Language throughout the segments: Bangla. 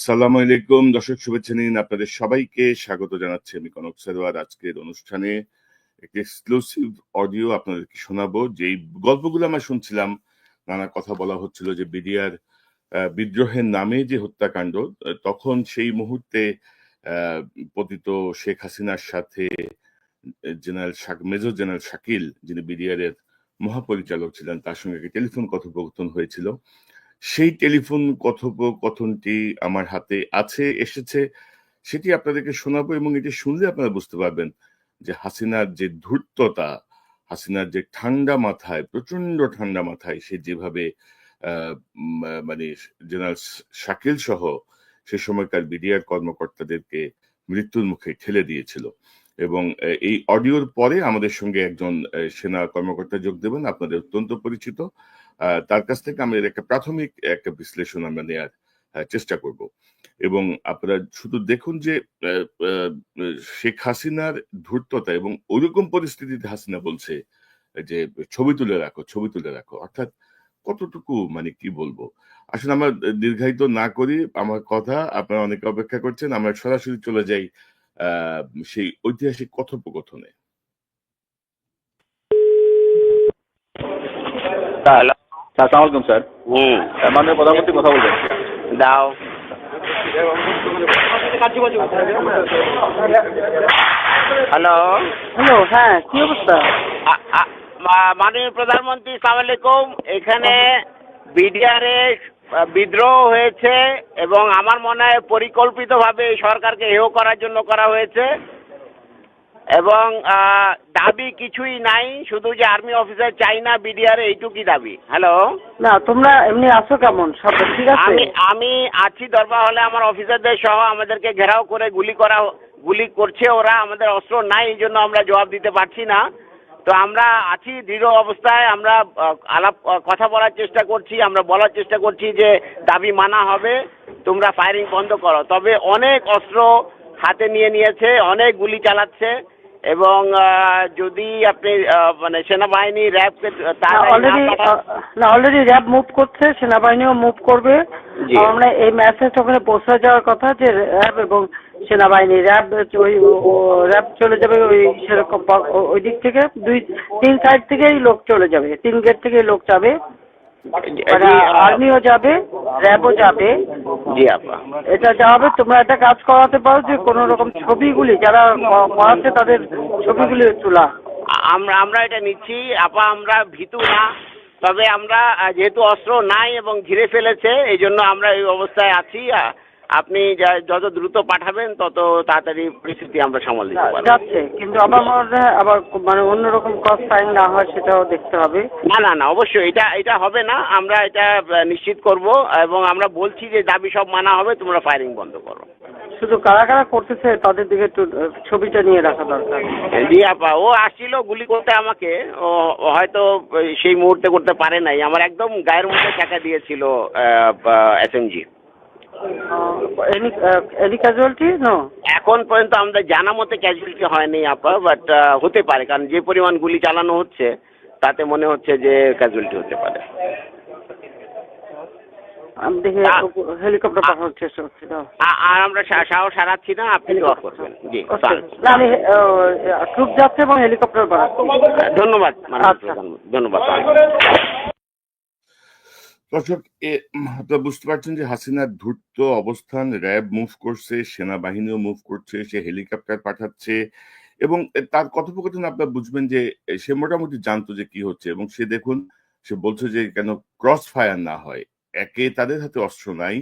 আসসালামু আলাইকুম দর্শক, শুভেচ্ছা নিন। আপনাদের সবাইকে স্বাগত জানাচ্ছি আমি কনক সারোয়ার। আজকের অনুষ্ঠানে একটি এক্সক্লুসিভ অডিও আপনাদেরকে শোনাবো। যেই গল্পগুলো আমরা শুনছিলাম, নানা কথা বলা হচ্ছিল যে বিডিআর বিদ্রোহের নামে যে হত্যাকাণ্ড, তখন সেই মুহূর্তে আহ, পতিত শেখ হাসিনার সাথে মেজর জেনারেল শাকিল, যিনি বিডিআর এর মহাপরিচালক ছিলেন, তার সঙ্গে একটি টেলিফোন কথোপকথন হয়েছিল। সেই টেলিফোন কথোপকথনটি আমার হাতে এসেছে, সেটি আপনাদেরকে শোনাবো এবং এটি শুনলে আপনারা বুঝতে পারবেন যে হাসিনার যে ধূর্ততা, হাসিনার যে ঠান্ডা মাথায়, প্রচন্ড ঠান্ডা মাথায় সে যেভাবে মানে জেনারেল শাকিল সহ সে সময়কার বিডিআর কর্মকর্তাদেরকে মৃত্যুর মুখে ঠেলে দিয়েছিল। এবং এই অডিওর পরে আমাদের সঙ্গে একজন সেনা কর্মকর্তা যোগ দেবেন, আপনাদের অত্যন্ত পরিচিত। তার কাছ থেকে আমাদের একটা প্রাথমিক একটা বিশ্লেষণ আমরা নেওয়ার চেষ্টা করব। এবং আপনারা শুধু দেখুন যে শেখ হাসিনার ধূর্ততা, এবং ওইরকম পরিস্থিতিতে হাসিনা বলছে যে ছবি তুলে রাখো, ছবি তুলে রাখো, অর্থাৎ কতটুকু, মানে কি বলবো। আসলে আমরা দীর্ঘায়িত না করি আমার কথা, আপনারা অনেকে অপেক্ষা করছেন, আমরা সরাসরি চলে যাই সেই ঐতিহাসিক কথোপকথনে। হ্যালো, আসসালামু আলাইকুম স্যার। মাননীয় প্রধানমন্ত্রী কথা বলবেন। দাও। হ্যালো হ্যালো, হ্যাঁ, কি অবস্থা? মাননীয় প্রধানমন্ত্রী, সালাম আলাইকুম। এখানে বিডিআর বিদ্রোহ হয়েছে এবং আমার মনে হয় পরিকল্পিতভাবে এই সরকারকে হেয় করার জন্য করা হয়েছে, এবং দাবি কিছুই নাই, শুধু যে আর্মি অফিসার চাই না বিডিআর, এইটুকুই দাবি। হ্যালো, না, তোমরা এমনি আছো কেমন? সব ঠিক আছে? আমি আছি দরবার হলে, আমার অফিসারদের সহ আমাদেরকে ঘেরাও করে গুলি করছে ওরা। আমাদের অস্ত্র নাই, এই জন্য আমরা জবাব দিতে পারছি না। তো আমরা আছি দৃঢ় অবস্থায়, আমরা কথা বলার চেষ্টা করছি, আমরা বলার চেষ্টা করছি যে দাবি মানা হবে, তোমরা ফায়ারিং বন্ধ করো। তবে অনেক অস্ত্র হাতে নিয়েছে, অনেক গুলি চালাচ্ছে, এবং যদি আপনি মানে সেনাবাহিনী র্যাবকে অলরেডি র্যাব মুভ করছে, সেনাবাহিনীও মুভ করবে। আমরা এই মেসেজ ওখানে পৌঁছে যাওয়ার কথা যে র্যাব এবং সেনাবাহিনী, র্যাব চলে যাবে ওই সেরকম ওই দিক থেকে, 2-3 সাইড থেকেই লোক চলে যাবে, 3 গেট থেকেই লোক যাবে, আর্মিও যাবে, র্যাবও যাবে। জি আপা, এটা যাবে। তোমরা একটা কাজ করাতে পারো যে কোন রকম ছবিগুলি যারা করাচ্ছে তাদের ছবিগুলি তোলা। আমরা এটা নিচ্ছি আপা, আমরা ভীতু না। তবে আমরা যেহেতু অস্ত্র নাই এবং ঘিরে ফেলেছে, এই জন্য আমরা এই অবস্থায় আছি। আপনি যত দ্রুত পাঠাবেন তত তাড়াতাড়ি পরিস্থিতি আমরা সামাল দিতে পারবো। যাচ্ছে, কিন্তু আবার মানে অন্যরকম ক্রস ফায়ারিং না হয় সেটাও দেখতে হবে। না, অবশ্যই এটা হবে না, আমরা এটা নিশ্চিত করব, এবং আমরা বলছি যে দাবি সব মানা হবে, তোমরা ফায়ারিং বন্ধ করো। শুধু কারা কারা করতেছে তাদের দিকে একটু ছবিটা নিয়ে রাখা দরকার। জি আপা, ও আসছিল গুলি করতে আমাকে, ও হয়তো সেই মুহূর্তে করতে পারে নাই, আমার একদম গায়ের মধ্যে টাকা দিয়েছিল এসএমজি। Any casualty? নো, এখন পর্যন্ত আমাদের জানা মতে ক্যাজুয়ালিটি হয়নি আপা, বাট হতে পারে, কারণ যে পরিমাণ গুলি চালানো হচ্ছে তাতে মনে হচ্ছে যে ক্যাজুয়ালিটি হতে পারে। আমি দেখে হেলিকপ্টার পাঠানোর চেষ্টা করছি। আর আমরা সাহস হারাচ্ছি না, আপনি দোয়া করবেন। জি, আমি ট্রুপ যাচ্ছে এবং হেলিকপ্টার পাঠাচ্ছি। ধন্যবাদ, ধন্যবাদ। দর্শক, আপনারা বুঝতে পারছেন যে হাসিনার ধূর্ত অবস্থান, র্যাব মুভ করছে, সেনাবাহিনীও মুভ করছে, সে হেলিকপ্টার পাঠাচ্ছে, এবং তার কথোপকথন আপনারা বুঝবেন যে সে মোটামুটি জানতো যে কি হচ্ছে। এবং সে দেখুন, সে বলছে যে কেন ক্রস ফায়ার না হয়। একে তাদের হাতে অস্ত্র নাই,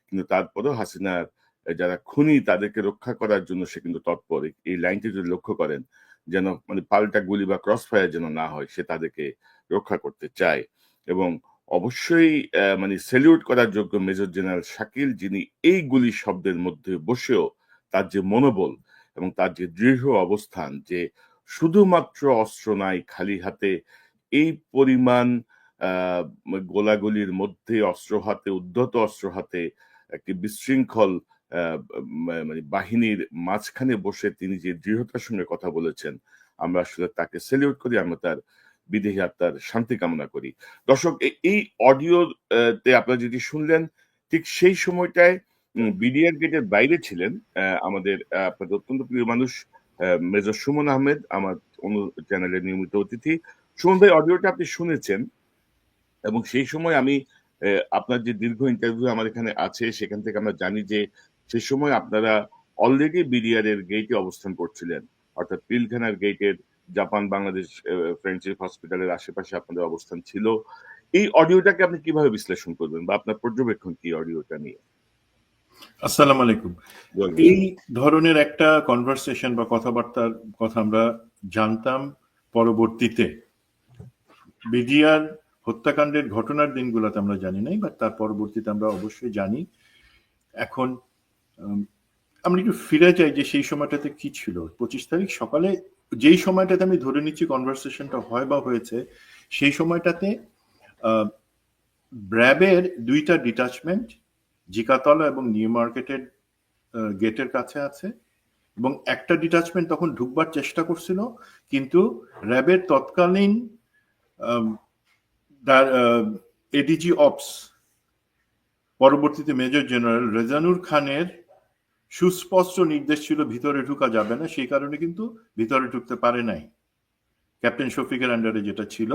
কিন্তু তারপরেও হাসিনার যারা খুনি তাদেরকে রক্ষা করার জন্য সে কিন্তু তৎপর। এই লাইনটি যদি লক্ষ্য করেন, যেন মানে পাল্টা গুলি বা ক্রস ফায়ার যেন না হয়, সে তাদেরকে রক্ষা করতে চায়। এবং অবশ্যই মানে স্যালিউট করার যোগ্য মেজর জেনারেল শাকিল, যিনি এই গুলি শব্দের মধ্যে বসেও তার যে মনোবল এবং তার যে দৃঢ় অবস্থান, যে শুধুমাত্র অস্ত্র নাই, খালি হাতে এই পরিমাণ গোলাগুলির মধ্যে অস্ত্র হাতে, উদ্ধত অস্ত্র হাতে একটি বিশৃঙ্খল মানে বাহিনীর মাঝখানে বসে তিনি যে দৃঢ়তার সঙ্গে কথা বলেছেন, আমরা আসলে তাকে স্যালিউট করি, আমরা তার বিদেহী আত্মার শান্তি কামনা করি। দর্শক, এই অডিও তে আপনারা যেটি শুনলেন, ঠিক সেই সময়টায় বিডিআর গেটের বাইরে ছিলেন আমাদের আপনাদের অত্যন্ত প্রিয় মানুষ মেজর সুমন আহমেদ, আমার অন্য চ্যানেলের নিয়মিত অতিথি। সুমন ভাই, অডিওটা আপনি শুনেছেন এবং সেই সময় আমি আপনার যে দীর্ঘ ইন্টারভিউ আমার এখানে আছে সেখান থেকে আমরা জানি যে সে সময় আপনারা অলরেডি বিডিআর এর গেটে অবস্থান করছিলেন, অর্থাৎ পিলখানার গেটের জাপান বাংলাদেশ ফ্রেন্ডশিপ হসপিটালের আশেপাশে আপনাদের অবস্থান ছিল। এই অডিওটাকে আপনি কিভাবে বিশ্লেষণ করবেন বা আপনার পর্যবেক্ষণ কি অডিওটা নিয়ে? আসসালামু আলাইকুম। এই ধরনের একটা কনভারসেশন বা কথাবার্তার কথা আমরা জানতাম পরবর্তীতে। বিডিআর হত্যাকাণ্ডের ঘটনার দিনগুলোতে আমরা জানি নাই, বাট তার পরবর্তীতে আমরা অবশ্যই জানি। এখন আমরা একটু ফিরে যাই যে সেই সময়টাতে কি ছিল। 25 তারিখ সকালে যেই সময়টাতে আমি ধরে নিচ্ছি কনভারসেশনটা হয় বা হয়েছে, সেই সময়টাতে র্যাবের 2টা ডিটাচমেন্ট জিকাতলা এবং নিউ মার্কেটের গেটের কাছে আছে, এবং একটা ডিটাচমেন্ট তখন ঢুকবার চেষ্টা করছিল, কিন্তু র্যাবের তৎকালীন এডিজি অপস পরবর্তীতে মেজর জেনারেল রেজানুর খানের সুস্পষ্ট নির্দেশ ছিল ভিতরে ঢুকা যাবে না, সেই কারণে কিন্তু ভিতরে ঢুকতে পারে নাই। ক্যাপ্টেন শফিকের আন্ডারে যেটা ছিল,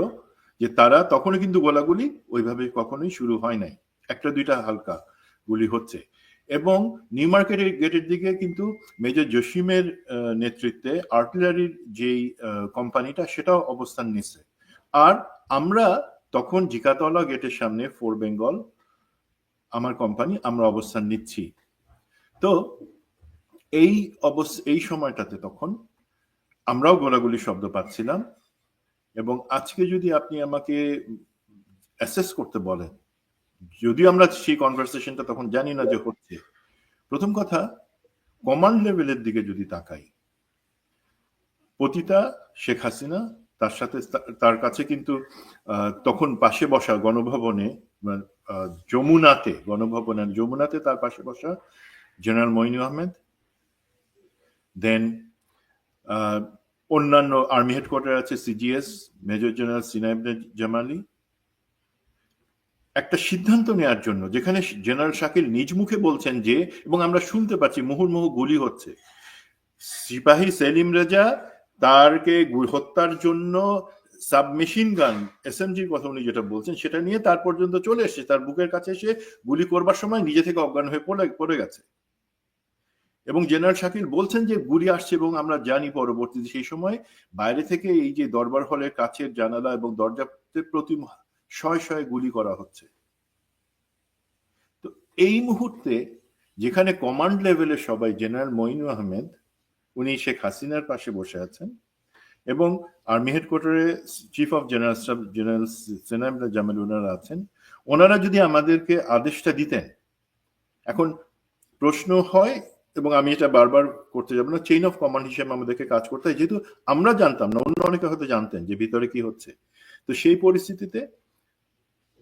যে তারা তখনও কিন্তু গোলাগুলি ওইভাবে কখনোই শুরু হয় নাই, একটা দুইটা হালকা গুলি হচ্ছে। এবং নিউ মার্কেটের গেটের দিকে কিন্তু মেজর জসিমের নেতৃত্বে আর্টিলারির যেই কোম্পানিটা সেটাও অবস্থান নিচ্ছে। আর আমরা তখন জিকাতলা গেটের সামনে ফোর বেঙ্গল আমার কোম্পানি আমরা অবস্থান নিচ্ছি। তো এই সময়টাতে তখন আমরাও গোলাগুলি শব্দ পাচ্ছিলাম। এবং আজকে যদি আপনি আমাকে অ্যাসেস করতে বলেন, যদিও আমরা সেই কনভারসেশনটা তখন জানি না যে হচ্ছে, প্রথম কথা কমান্ড লেভেলের দিকে যদি তাকাই, পতিতা শেখ হাসিনা তার সাথে তার কাছে কিন্তু তখন পাশে বসা গণভবনে যমুনাতে তার পাশে বসা জেনারেল মইনু আহমেদ, দেন অন্যান্য আর্মি হেডকোয়ার্টার আছে সিজিএস মেজর জেনারেল সিনাইব জামালি, একটা সিদ্ধান্ত নেওয়ার জন্য, যেখানে জেনারেল শাকিল নিজ মুখে বলছেন যে, এবং আমরা শুনতে পাচ্ছি মুহুর্মুহু গুলি হচ্ছে, সিপাহী সেলিম রেজা তারকে হত্যার জন্য সাবমেশিন গান এসএমজির কথা উনি যেটা বলছেন সেটা নিয়ে তার পর্যন্ত চলে এসেছে, তার বুকের কাছে এসে গুলি করবার সময় নিজে থেকে অজ্ঞান হয়ে পড়ে গেছে। এবং জেনারেল শাকিল বলছেন যে গুলি আসছে, এবং আমরা জানি পরবর্তীতে সেই সময় বাইরে থেকে এই যে দরবার হলের কাছের জানালা এবং দরজাতে প্রতি শয়ে গুলি করা হচ্ছে। তো এই মুহূর্তে যেখানে কমান্ড লেভেলের সবাই, জেনারেল মইনু আহমেদ উনি শেখ হাসিনার পাশে বসে আছেন, এবং আর্মি হেডকোয়ার্টারে chief of general staff general সিনাইব জামাল ওনারা আছেন, ওনারা যদি আমাদেরকে আদেশটা দিতেন। এখন প্রশ্ন হয়, এবং আমি এটা বারবার করতে যাব না, চেইন অফ কমান্ড হিসেবে আমাদেরকে কাজ করতে হয়, যেহেতু আমরা জানতাম না, অন্য অনেকে হয়তো জানতেন যে ভিতরে কি হচ্ছে। তো সেই পরিস্থিতিতে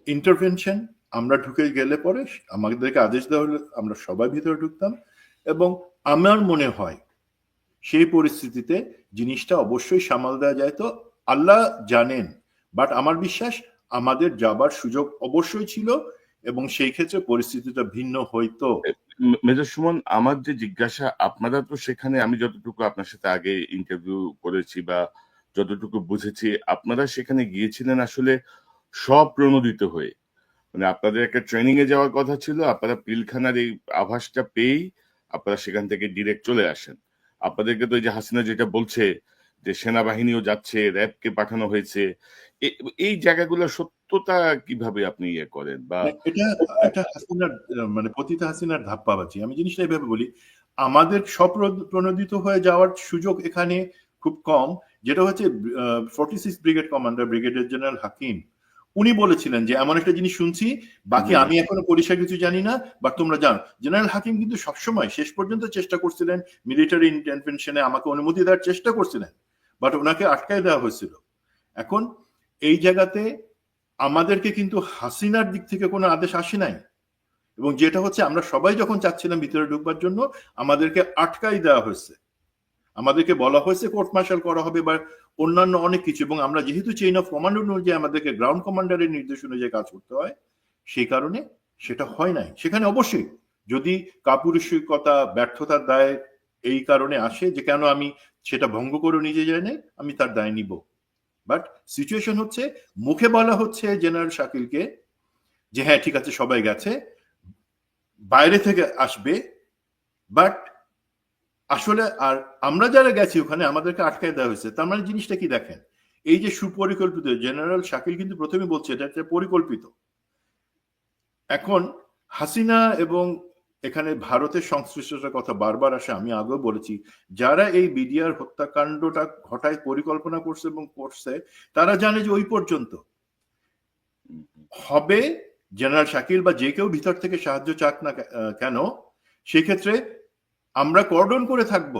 ইন্টারভেনশন, আমরা ঢুকে গেলে পরে আমাদেরকে আদেশ দেওয়া হলে আমরা সবাই ভিতরে ঢুকতাম। এবং আমার মনে হয় সেই পরিস্থিতিতে জিনিসটা অবশ্যই সামাল দেওয়া যায়, তো আল্লাহ জানেন, বাট আমার বিশ্বাস আমাদের যাবার সুযোগ অবশ্যই ছিল, এবং সেই ক্ষেত্রে পরিস্থিতিটা ভিন্ন হইতো। মেজর সুমন, আমার যে জিজ্ঞাসা, আপনারা তো সেখানে, আমি যতটুকু আপনার সাথে আগে ইন্টারভিউ করেছি বা যতটুকু বুঝেছি, আপনারা সেখানে গিয়েছিলেন আসলে স্বপ্রণোদিত হয়ে, মানে আপনাদের একটা ট্রেনিং এ যাওয়ার কথা ছিল, আপনারা পিলখানার এই আভাসটা পেয়েই আপনারা সেখান থেকে ডিরেক্ট চলে আসেন। আপনাদেরকে তো এই যে হাসিনা যেটা বলছে যে সেনাবাহিনীও যাচ্ছে, র্যাবকে পাঠানো হয়েছে, এই জায়গাগুলো সত্যতা কিভাবে আপনি ইয়ে করেন? বা এটা হাসিনার মানে পতিতা হাসিনার ধাপ্পাবাজি। আমি জিনিসটা এইভাবে বলি, আমাদের স্বপ্রণোদিত হয়ে যাওয়ার সুযোগ এখানে খুব কম। যেটা হচ্ছে 46 ব্রিগেড কমান্ডার ব্রিগেডিয়ার জেনারেল হাকিম উনি বলেছিলেন যে এমন একটা জিনিস শুনছি, বাকি আমি এখনো পরিষ্কার কিছু জানি না, বাট তোমরা জানো। জেনারেল হাকিম কিন্তু সবসময় শেষ পর্যন্ত চেষ্টা করছিলেন মিলিটারি ইন্টারভেনশনে আমাকে অনুমতি দেওয়ার চেষ্টা করছিলেন, বাট ওনাকে আটকায় দেওয়া হয়েছিল। এখন এই জায়গাতে আমাদেরকে কিন্তু হাসিনার দিক থেকে কোনো আদেশ আসে নাই, এবং যেটা হচ্ছে আমরা সবাই যখন চাচ্ছিলাম ভিতরে ঢুকবার জন্য আমাদেরকে আটকাই দেওয়া হয়েছে, আমাদেরকে বলা হয়েছে কোর্ট মার্শাল করা হবে বা অন্যান্য অনেক কিছু। এবং আমরা যেহেতু চেইন অফ কমান্ড অনুযায়ী আমাদেরকে গ্রাউন্ড কমান্ডারের নির্দেশ অনুযায়ী কাজ করতে হয়, সেই কারণে সেটা হয় নাই। সেখানে অবশ্যই যদি কাপুরুষিকতা ব্যর্থতার দায় এই কারণে আসে যে কেন আমি সেটা ভঙ্গ করে নিজে যাই নাই, আমি তার দায় নিব। বাট সিচুয়েশন হচ্ছে মুখে বলা হচ্ছে জেনারেল শাকিলকে যে হ্যাঁ ঠিক আছে সবাই গেছে, বাইরে থেকে আসবে, বাট আসলে আর আমরা যারা গেছি ওখানে আমাদেরকে আটকায় দেওয়া হয়েছে। তার মানে জিনিসটা কি দেখেন, এই যে সুপরিকল্পিত, জেনারেল শাকিল কিন্তু প্রথমে বলছে এটা একটা পরিকল্পিত। এখন হাসিনা এবং এখানে ভারতের সংশ্লিষ্টতার কথা বারবার আসে, আমি আগেও বলেছি, যারা এই বিডিআর হত্যাকাণ্ডটা ঘটায় পরিকল্পনা করছে এবং করছে তারা জানে যে ওই পর্যন্ত হবে জেনারেল শাকিল বা যে কেউ ভিতর থেকে সাহায্য চাক না কেন, সেক্ষেত্রে আমরা কর্ডন করে থাকব,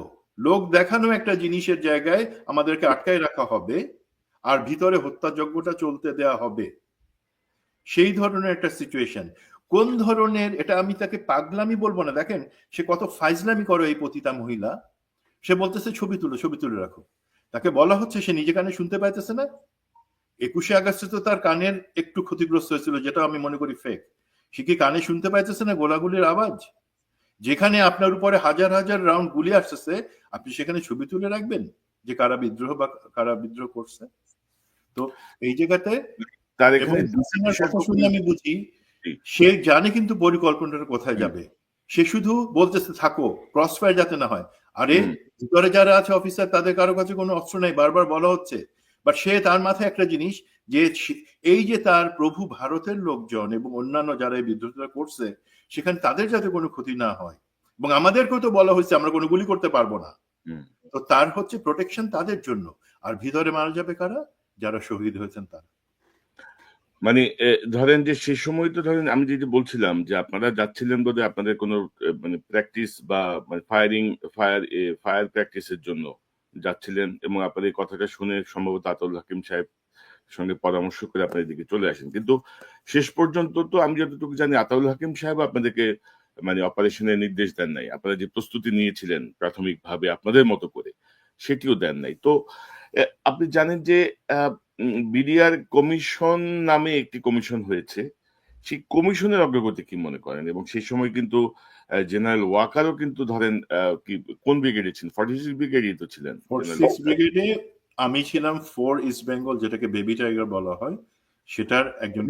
লোক দেখানো একটা জিনিসের জায়গায় আমাদেরকে আটকায় রাখা হবে আর ভিতরে হত্যাযজ্ঞটা চলতে দেয়া হবে। সেই ধরনের একটা সিচুয়েশন। কোন ধরনের, এটা আমি তাকে পাগলামি বলবো না, দেখেন সে কত ফাইজলামি করে এই পতিতা মহিলা। সে বলতেছে ছবি তুলে রাখো, তাকে বলা হচ্ছে সে নিজে কানে শুনতে পাইতেছে না। 21শে আগস্টে তো তার কানের একটু ক্ষতিগ্রস্ত হয়েছিল, যেটা আমি মনে করি ফেক। সে কি কানে শুনতে পাইতেছে না গোলাগুলির আওয়াজ? যেখানে আপনার উপরে হাজার হাজার রাউন্ড গুলি আসতেছে, আপনি সেখানে ছবি তুলে রাখবেন যে কারা বিদ্রোহ করছে? তো এই জায়গাতে তার এখানে কথা শুনে আমি বুঝি সে জানে কিন্তু পরিকল্পনাটা কোথায় যাবে। সে শুধু বলতেছে থাকো, ক্রস ফায়ার যাতে না হয়। আরে ভিতরে যারা আছে অফিসার, তাদের কারো কাছে কোনো অস্ত্র নাই, বারবার বলা হচ্ছে। বাট সে তার মাথায় একটা জিনিস যে এই যে তার প্রভু ভারতের লোকজন এবং অন্যান্য যারা এই বিদ্রোহটা করছে সেখানে তাদের যাতে কোনো ক্ষতি না হয়, এবং আমাদেরকেও তো বলা হয়েছে আমরা কোনো গুলি করতে পারবো না। তো তার হচ্ছে প্রোটেকশন তাদের জন্য। আর ভিতরে মারা যাবে কারা? যারা শহীদ হয়েছেন তারা। মানে ধরেন যে সে সময় তো ধরেন আমি যেটা বলছিলাম যে আপনারা যাচ্ছিলেন বোধহয় আপনাদের কোনো মানে প্র্যাকটিস বা মানে ফায়ার প্র্যাকটিসের জন্য যাচ্ছিলেন, এবং আপনাদের এই কথাটা শুনে সম্ভবত আতাউল হাকিম সাহেব সঙ্গে পরামর্শ করে আপনাদের দিকে চলে আসেন। কিন্তু শেষ পর্যন্ত তো আমি যতটুকু জানি আতাউল হাকিম সাহেব আপনাদেরকে মানে অপারেশনের নির্দেশ দেন নাই, আপনারা যে প্রস্তুতি নিয়েছিলেন প্রাথমিকভাবে আপনাদের মতো করে সেটিও দেন নাই। তো আপনি জানেন যে বিডিআর কমিশন নামে একটি কমিশন হয়েছে, সেই কমিশনের অগ্রগতি কি মনে করেন? এবং সেই সময় কিন্তু জেনারেল ওয়াকারও কিন্তু ধরেন কি কোন ব্রিগেডে ছিলেন? 46 ব্রিগেডই তো ছিলেন। 46 ব্রিগেডে আমি ছিলাম 4 ইস্ট বেঙ্গল, যেটাকে বেবি টাইগার বলা হয়, সেটার একজন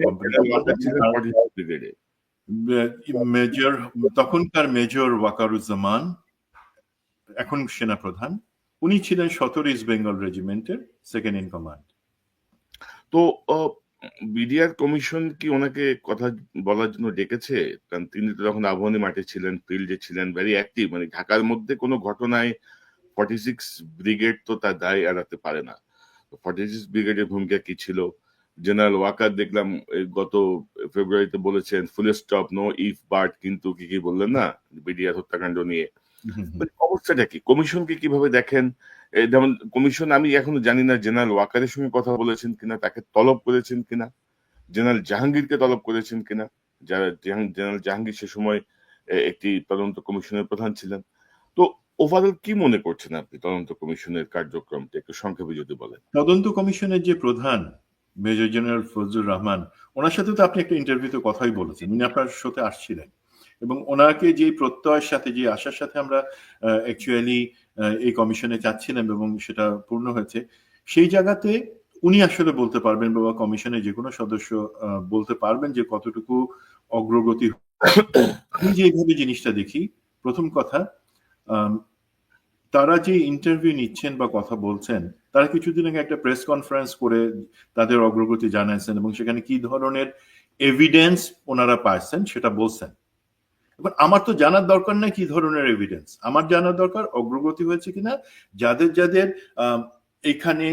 ব্রিগেডে মেজর, তখনকার মেজর ওয়াকারুজ্জামান, এখন সেনাপ্রধান, উনি ছিলেন 17 ইস্ট বেঙ্গল রেজিমেন্টের সেকেন্ড ইন কমান্ড। তো বিডিআর কমিশন কি ওনাকে কথা বলার জন্য ডেকেছে? কারণ তিনি তো তখন আবাহনী মাঠে ছিলেন, ফিল্ডে ছিলেন, ভেরি অ্যাক্টিভ। মানে ঢাকার মধ্যে কোনো ঘটনায় 46 ব্রিগেড তো তার দায় এড়াতে পারে না। 46 ব্রিগেডের ভূমিকা কি ছিল? জেনারেল ওয়াকার দেখলাম গত ফেব্রুয়ারিতে বলেছেন full stop, no if but, কিন্তু কি বললেন না বিডিআর হত্যাকাণ্ড নিয়ে। অবস্থাটা কি? কমিশনকে কিভাবে দেখেন? যেমন কমিশন আমি এখনো জানি না জেনারেল ওয়াকারের সঙ্গে কথা বলেছেন কিনা, তাকে তলব করেছেন কিনা, জেনারেল জাহাঙ্গীরকে তলব করেছেন কিনা, যারা জেনারেল জাহাঙ্গীর সে সময় একটি তদন্ত কমিশনের প্রধান ছিলেন। তো ওভারঅল কি মনে করছেন আপনি তদন্ত কমিশনের কার্যক্রমটা একটু সংক্ষেপে যদি বলেন? তদন্ত কমিশনের যে প্রধান মেজর জেনারেল ফজলুর রহমান, ওনার সাথে তো আপনি একটা ইন্টারভিউতে কথাই বলেছেন, উনি আপনার সাথে আসছিলেন, এবং ওনাকে যে প্রত্যয়ের সাথে, যে আশার সাথে আমরা অ্যাকচুয়ালি এই কমিশনে যাচ্ছিলাম এবং সেটা পূর্ণ হয়েছে, সেই জায়গাতে উনি আসলে বলতে পারবেন, বা কমিশনের যে কোনো সদস্য বলতে পারবেন যে কতটুকু অগ্রগতি। আমি যে এইভাবে জিনিসটা দেখি, প্রথম কথা, তারা যে ইন্টারভিউ নিচ্ছেন বা কথা বলছেন, তারা কিছুদিন আগে একটা প্রেস কনফারেন্স করে তাদের অগ্রগতি জানাইছেন এবং সেখানে কি ধরনের এভিডেন্স ওনারা পাইছেন সেটা বলছেন। এবার আমার তো জানার দরকার নাই কি ধরনের এভিডেন্স, আমার জানার দরকার অগ্রগতি হয়েছে কিনা, যাদের যাদের এখানে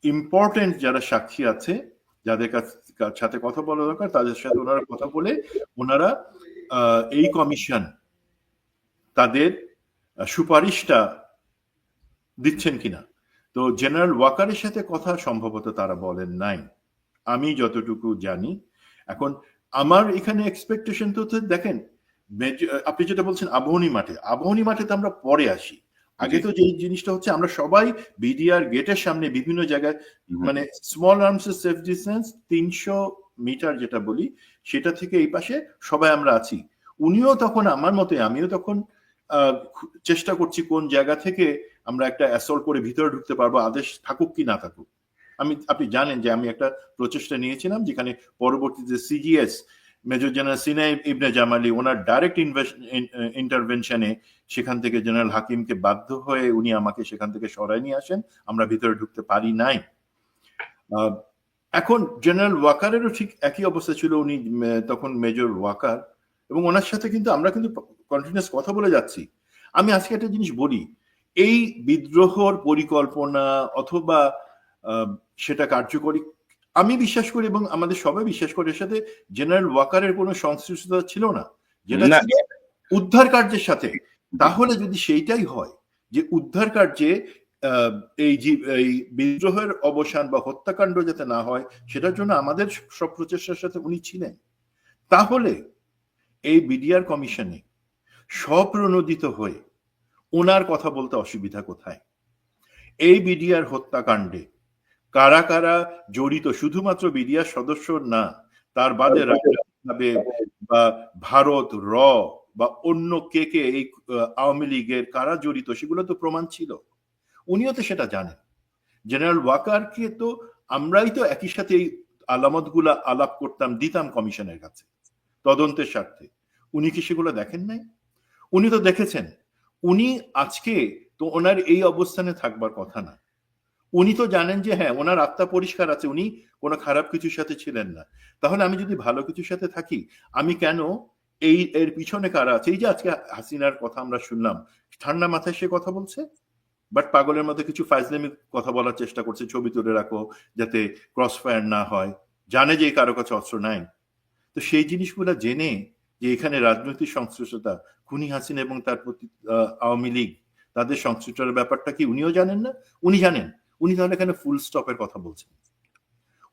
ইম্পর্টেন্ট যারা সাক্ষী আছে, যাদের সাথে কথা বলা দরকার, তাদের সাথে ওনারা কথা বলে ওনারা এই কমিশন তাদের সুপারিশটা দিচ্ছেন কিনা। তো জেনারেল ওয়াকারের সাথে কথা সম্ভবত তারা বলেন নাই, আমি যতটুকু জানি। এখন আমার এখানে এক্সপেকটেশন তো দেখেন, আপনি যেটা বলছেন আবাহনী মাঠে তো আমরা পরে আসি। আগে তো যে জিনিসটা হচ্ছে, আমরা সবাই বিডিআর গেটের সামনে বিভিন্ন জায়গায়, মানে স্মল আর্মস এর সেফ ডিস্টেন্স 300 মিটার যেটা বলি, সেটা থেকে এই পাশে সবাই আমরা আছি। উনিও তখন আমার মতে, আমিও তখন চেষ্টা করছি কোন জায়গা থেকে আমরা একটা অ্যাসল্ট করে ভিতরে ঢুকতে পারবো, আদেশ থাকুক কি না থাকুক। আপনি জানেন যে আমি একটা প্রচেষ্টা নিয়েছিলাম, যেখানে পরবর্তীতে সিজিএস মেজর জেনারেল সিনা ইবনে জামালি ওনার ডাইরেক্ট ইন্টারভেনশনে সেখান থেকে জেনারেল হাকিমকে বাধ্য হয়ে উনি আমাকে সেখান থেকে সরাই নিয়ে আসেন, আমরা ভিতরে ঢুকতে পারি নাই। এখন জেনারেল ওয়াকারেরও ঠিক একই অবস্থা ছিল, উনি তখন মেজর ওয়াকার, এবং ওনার সাথে কিন্তু আমরা কিন্তু কন্টিনিউয়াস কথা বলে যাচ্ছি। আমি আজকে একটা জিনিস বলি, এই বিদ্রোহর পরিকল্পনা অথবা সেটা কার্যকরী আমি বিশ্বাস করি এবং আমাদের সবাই বিশ্বাস করি এর সাথে জেনারেল ওয়াকারের কোনো সংশ্লিষ্টতা ছিল না, যেটা ছিল উদ্ধার কার্যের সাথে। তাহলে যদি সেইটাই হয় যে উদ্ধার কার্যে এই বিদ্রোহের অবসান বা হত্যাকাণ্ড যাতে না হয় সেটার জন্য আমাদের সব প্রচেষ্টার সাথে উনি ছিলেন, তাহলে এই বিডিআর কমিশনে স্বপ্রণোদিত হয়ে ওনার কথা বলতে অসুবিধা কোথায়? এই বিডিআর হত্যাকাণ্ডে কারা কারা জড়িত, শুধুমাত্র বিডিআর সদস্য না, তার বাদে রাজনৈতিকভাবে বা ভারত র বা অন্য কে কে এই আওয়ামী লীগের কারা জড়িত সেগুলো তো প্রমাণ ছিল, উনিও তো সেটা জানেন। জেনারেল ওয়াকারকে তো আমরাই তো একই সাথে এই আলামত গুলা আলাপ করতাম, দিতাম কমিশনের কাছে তদন্তের স্বার্থে। উনি কি সেগুলো দেখেন নাই? উনি তো দেখেছেন। উনি আজকে তো ওনার এই অবস্থানে থাকবার কথা না। উনি তো জানেন যে হ্যাঁ ওনার আত্মা পরিষ্কার আছে, উনি কোনো খারাপ কিছুর সাথে ছিলেন না। তাহলে আমি যদি ভালো কিছুর সাথে থাকি, আমি কেন এর পিছনে কারা আছে? এই যে আজকে হাসিনার কথা আমরা শুনলাম, ঠান্ডা মাথায় সে কথা বলছে, বাট পাগলের মধ্যে কিছু ফাইজলামি কথা বলার চেষ্টা করছে, ছবি তুলে রাখো যাতে ক্রস ফায়ার না হয়, জানে যে কারো কাছে অস্ত্র নাই। তো সেই জিনিসগুলো জেনে যে এখানে রাজনৈতিক সংশ্লিষ্টতা, খুনি হাসিনা এবং তার প্রতি আওয়ামী লীগ তাদের সংশ্লিষ্টতার ব্যাপারটা কি উনিও জানেন না? উনি জানেন। উনি তাহলে এখানে ফুল স্টপের কথা বলছেন।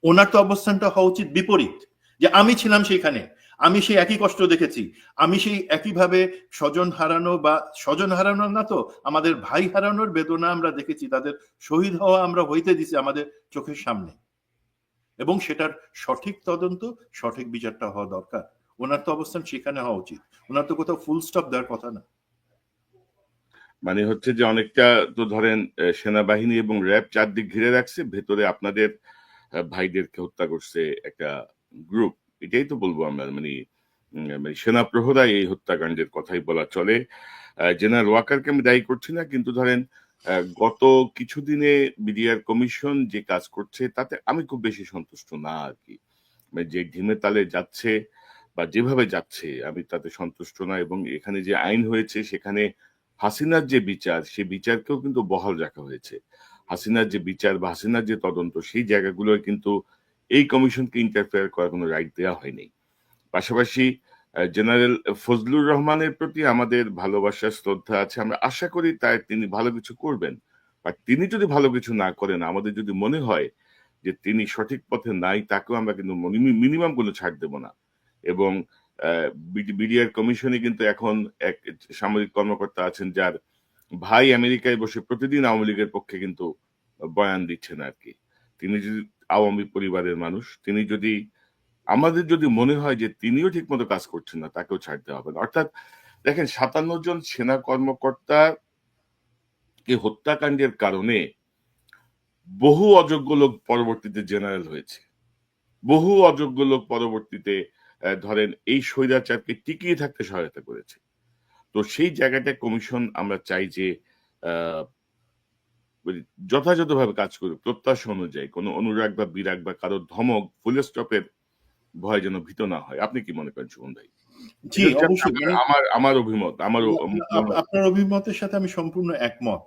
ওনার তো অবস্থানটা হওয়া উচিত বিপরীত, যে আমি ছিলাম সেখানে, আমি সেই একই কষ্ট দেখেছি, আমি সেই একইভাবে স্বজন হারানো বা স্বজন হারানো না তো আমাদের ভাই হারানোর বেদনা আমরা দেখেছি, তাদের শহীদ হওয়া আমরা হইতে দিছি আমাদের চোখের সামনে, এবং সেটার সঠিক তদন্ত সঠিক বিচারটা হওয়া দরকার। ওনার তো অবস্থান সেখানে হওয়া উচিত, ওনার তো কোথাও ফুল স্টপ দেওয়ার কথা না। মানে হচ্ছে যে অনেকটা তো ধরেন সেনাবাহিনী এবং র্যাব চারদিক ঘিরে রাখছে, ভেতরে আপনাদের ভাইদেরকে হত্যা করছে একটা গ্রুপ, এটাই তো বলবো আমরা। মানে সেনা প্রহরাই এই হত্যাকাণ্ডের কথাই বলা চলে। জেনারেল ওয়াকারকে আমি দায়ী করছি না, কিন্তু ধরেন গত কিছুদিনে বিডিআর কমিশন যে কাজ করছে তাতে আমি খুব বেশি সন্তুষ্ট না আর কি। মানে যে ঢিমে তালে যাচ্ছে বা যেভাবে যাচ্ছে আমি তাতে সন্তুষ্ট না, এবং এখানে যে আইন হয়েছে সেখানে হাসিনার যে বিচার, সেই বিচারকেও কিন্তু বহাল রাখা হয়েছে। হাসিনার যে বিচার বা হাসিনার যে তদন্ত, সেই জায়গাগুলোর কিন্তু এই কমিশনকে ইন্টারফেয়ার করার কোনো রাইট দেওয়া হয়নি। পাশাপাশি জেনারেল ফজলুর রহমানের প্রতি আমাদের ভালোবাসা শ্রদ্ধা আছে, আমরা আশা করি তাই তিনি ভালো কিছু করবেন। আর তিনি যদি ভালো কিছু না করেন, আমাদের যদি মনে হয় যে তিনি সঠিক পথে নাই, তাকেও আমরা কিন্তু মিনিমাম কোনো ছাড় দেব না। এবং বিডিআর কমিশনে কিন্তু এখন এক সামরিক কর্মকর্তা আছেন যার ভাই আমেরিকায় বসে প্রতিদিন আওয়ামী লীগের পক্ষে কিন্তু বয়ান দিচ্ছেন আর কি। তিনি যদি আওয়ামী পরিবারের মানুষ, তিনি যদি আমাদের যদি মনে হয় যে তিনিও ঠিক মতো কাজ করছেন না, তাকেও ছাড়তে হবে না। অর্থাৎ দেখেন 57 জন সেনা কর্মকর্তা এই হত্যাকাণ্ডের কারণে বহু অযোগ্য লোক পরবর্তীতে জেনারেল হয়েছে, বহু অযোগ্য লোক পরবর্তীতে ধরেন এই স্বৈরাচারকে টিকিয়ে থাকতে সহায়তা করেছে। তো সেই জায়গাটা কমিশন আমরা চাই যে যথাযথভাবে কাজ করুক, প্রত্যাশা অনুযায়ী, কোনো অনুরাগ বা বিরাগ বা কারো ধমক ফুল স্টপের ভয় যেন ভীত না হয়। আপনি কি মনে করেন সুমন ভাই? জি অবশ্যই, আমার অভিমত, আপনার অভিমতের সাথে আমি সম্পূর্ণ একমত।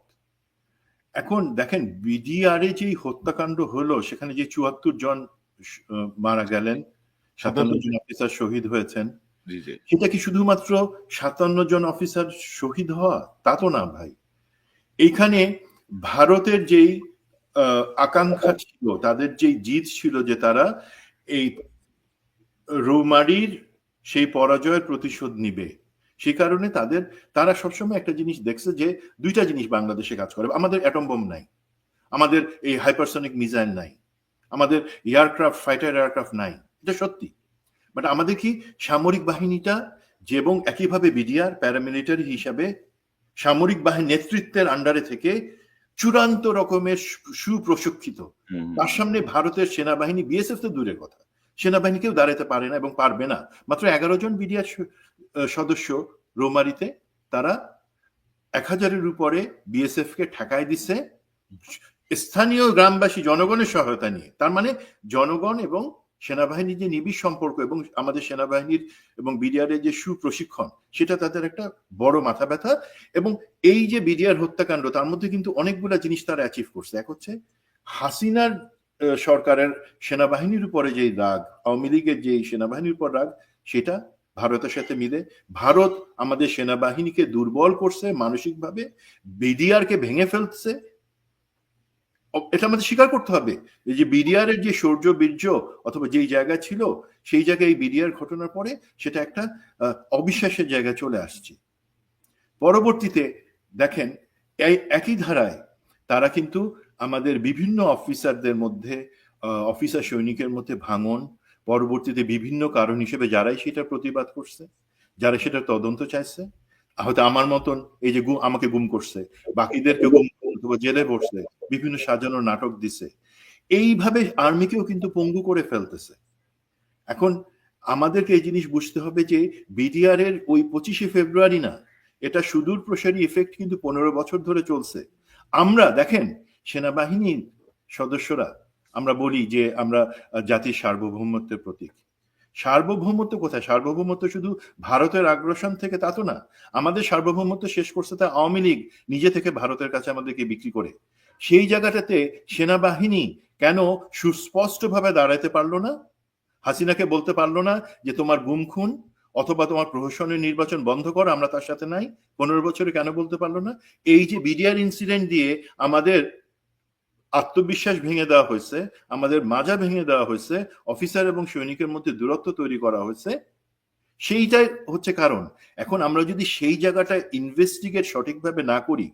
এখন দেখেন বিডিআরে যে হত্যাকাণ্ড হলো, সেখানে যে 74 জন মারা গেলেন, 57 জন অফিসার শহীদ হয়েছেন, সেটা কি শুধুমাত্র 57 জন অফিসার শহীদ হওয়া? তা তো না ভাই। এইখানে ভারতের যেই আকাঙ্ক্ষা ছিল, তাদের যেই জিদ ছিল যে তারা এই রৌমারির সেই পরাজয়ের প্রতিশোধ নিবে, সেই কারণে তারা সবসময় একটা জিনিস দেখছে যে দুইটা জিনিস বাংলাদেশে কাজ করে। আমাদের অ্যাটম বোম নাই, আমাদের এই হাইপারসনিক মিসাইল নাই, আমাদের এয়ারক্রাফট ফাইটার এয়ারক্রাফট নাই, এটা সত্যি। বাট আমাদের কি সামরিক বাহিনীটা যে এবং একইভাবে বিডিআর প্যারামিলিটারি হিসাবে সামরিক বাহিনী নেতৃত্বের আন্ডারে থেকে চূড়ান্ত রকমের সুপ্রশিক্ষিত। তার সামনে ভারতের সেনাবাহিনী, বিএসএফ তো দূরের কথা, সেনাবাহিনীকেও দাঁড়াতে পারে না এবং পারবে না। মাত্র 11 জন বিডিআর সদস্য রৌমারিতে, তারা 1000-এর উপরে বিএসএফ কে ঠেকায় দিচ্ছে স্থানীয় গ্রামবাসী জনগণের সহায়তা নিয়ে। তার মানে জনগণ এবং সেনাবাহিনীর যে নিবিড় সম্পর্ক এবং আমাদের সেনাবাহিনীর এবং বিডিআর এর যে সুপ্রশিক্ষণ, সেটা তাদের একটা বড় মাথা ব্যথা। এবং এই যে বিডিআর হত্যাকাণ্ড, তার মধ্যে কিন্তু অনেকগুলা জিনিস তারা অ্যাচিভ করছে। এক হচ্ছে হাসিনার সরকারের সেনাবাহিনীর উপরে যে রাগ, আওয়ামী লীগের যে সেনাবাহিনীর উপর রাগ, সেটা ভারতের সাথে মিলে ভারত আমাদের সেনাবাহিনীকে দুর্বল করছে মানসিকভাবে, বিডিআর কে ভেঙে ফেলছে। এটা আমাদের স্বীকার করতে হবে। এই যে বিডিআর এর যে শৌর্য বীর্য অথবা যেই জায়গা ছিল, সেই জায়গায় এই বিডিআর ঘটনার পরে সেটা একটা অবিশ্বাসের জায়গায় চলে আসছে। পরবর্তীতে দেখেন এই একই ধারায় তারা কিন্তু আমাদের বিভিন্ন অফিসারদের মধ্যে, অফিসার সৈনিকের মধ্যে ভাঙন, পরবর্তীতে বিভিন্ন কারণ হিসেবে যারাই সেটা প্রতিবাদ করছে, যারা সেটা তদন্ত চাইছে, হয়তো আমার মতন এই যে আমাকে গুম করছে, বাকিদেরকে গুম অথবা জেলে বসছে, বিভিন্ন সাজানো নাটক দিছে, এইভাবে আর্মিকেও কিন্তু পঙ্গু করে ফেলতেছে। এখন আমাদেরকে এই জিনিস বুঝতে হবে যে বিডিআর এর ওই 25শে ফেব্রুয়ারি না, এটা সুদূর প্রসারী এফেক্ট কিন্তু 15 বছর ধরে চলছে। আমরা দেখেন সেনাবাহিনীর সদস্যরা আমরা বলি যে আমরা জাতির সার্বভৌমত্বের প্রতীক। সার্বভৌমত্ব কোথায়? সার্বভৌমত্ব শুধু ভারতের আগ্রাসন থেকে তা তো না। আমাদের সার্বভৌমত্ব শেষ করছে তা আওয়ামী লীগ নিজে থেকে ভারতের কাছে আমাদেরকে বিক্রি করে। সেই জায়গাটাতে সেনাবাহিনী কেন সুস্পষ্টভাবে দাঁড়াতে পারলো না? হাসিনাকে বলতে পারলো না যে তোমার গুম খুন অথবা তোমার প্রহসনের নির্বাচন বন্ধ করো, আমরা তার সাথে নাই? 15 বছরে কেন বলতে পারলো না? এই যে বিডিআর ইনসিডেন্ট দিয়ে আমাদের আত্মবিশ্বাস ভেঙে দেওয়া হয়েছে, আমাদের মাজা ভেঙে দেওয়া হয়েছে, অফিসার এবং সৈনিকের মধ্যে দূরত্ব তৈরি করা হয়েছে, সেইটাই হচ্ছে কারণ। এখন আমরা যদি সেই জায়গাটা ইনভেস্টিগেট সঠিকভাবে না করি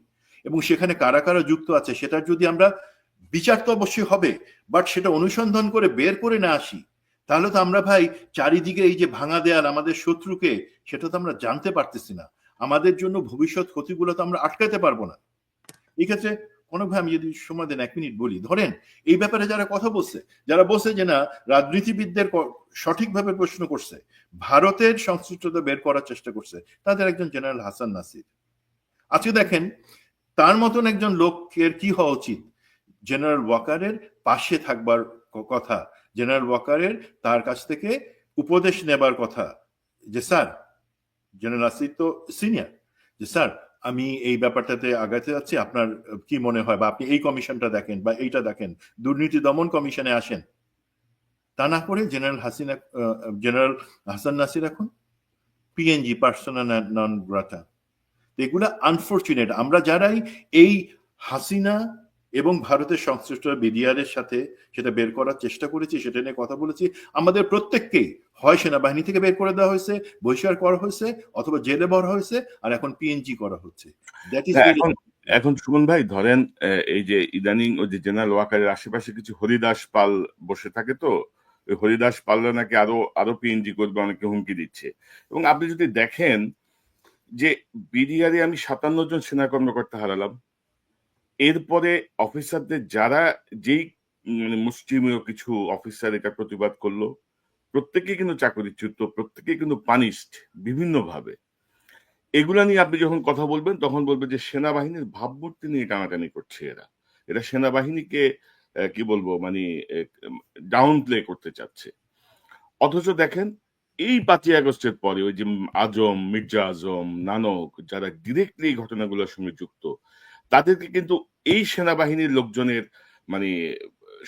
এবং সেখানে কারা কারা যুক্ত আছে সেটার যদি আমরা, বিচার তো অবশ্যই হবে, বাট সেটা অনুসন্ধান করে বের করে না আসি, তাহলে তো আমরা ভাই চারিদিকে এই যে ভাঙা দেয়াল আমাদের শত্রুকে, সেটা তো আমরা জানতে পারতেছি না। আমাদের জন্য ভবিষ্যৎ ক্ষতিগুলো তো আমরা আটকাতে পারবো না। এই ক্ষেত্রে কোনো ভাই আমি যদি সময় দেন 1 মিনিট বলি, ধরেন এই ব্যাপারে যারা কথা বলছে, যারা বলছে যে না রাজনীতিবিদদের সঠিকভাবে প্রশ্ন করছে, ভারতের সংশ্লিষ্টতা বের করার চেষ্টা করছে, তাদের একজন জেনারেল হাসান নাসির। আজকে দেখেন তার মতন একজন লোকের কি হওয়া উচিত? জেনারেল ওয়াকারের পাশে থাকবার কথা, জেনারেল ওয়াকারের তার কাছ থেকে উপদেশ নেবার কথা, যে স্যার, জেনারেল নাসির তো সিনিয়র, যে স্যার আমি এই ব্যাপারটাতে আগাতে যাচ্ছি, আপনার কি মনে হয়, বা আপনি এই কমিশনটা দেখেন বা এইটা দেখেন, দুর্নীতি দমন কমিশনে আসেন। তা না করে জেনারেল হাসান নাসির এখন পিএনজি, পার্সোনা নন গ্রাটা। এগুলা আনফরচুনেট। আমরা যারাই এই হাসিনা এবং ভারতের সংশ্লিষ্ট বিডিআর এর সাথে সেটা বের করার চেষ্টা করেছি, সেটা নিয়ে কথা বলেছি, আমাদের প্রত্যেককেই হয় সেনাবাহিনী থেকে বের করে দেওয়া হয়েছে, বহিষ্কার করা হয়েছে, অথবা জেলে ভরা হয়েছে, আর এখন পিএনজি করা হচ্ছে। এখন সুমন ভাই ধরেন এই যে ইদানিং ওই যে জেনারেল ওয়াকারের আশেপাশে কিছু হরিদাস পাল বসে থাকে, তো ওই হরিদাস পালরা নাকি আরো পিএনজি করবে, অনেকে হুমকি দিচ্ছে। এবং আপনি যদি দেখেন যে বিডিআরে আমি 57 জন সেনা কর্মকর্তা হারালাম, এরপরে অফিসারদের যারা যেই মানে মুষ্টিমেয় কিছু অফিসার এটা প্রতিবাদ করলো, প্রত্যেকে কিন্তু চাকরিচ্যুত, প্রত্যেকে কিন্তু পানিশড বিভিন্নভাবে। এগুলা নিয়ে আপনি যখন কথা বলবেন তখন বলবে যে সেনাবাহিনীর ভাবমূর্তি নিয়ে টানাটানি করছে এরা সেনাবাহিনীকে কি বলবো মানে ডাউন প্লে করতে চাচ্ছে। অথচ দেখেন এই 5ই আগস্টের পরে ওই যে আজম, মির্জা আজম, নানক, যারা ডিরেক্টলি এই ঘটনাগুলোর সঙ্গে যুক্ত, তাদেরকে কিন্তু এই সেনাবাহিনীর লোকজনের মানে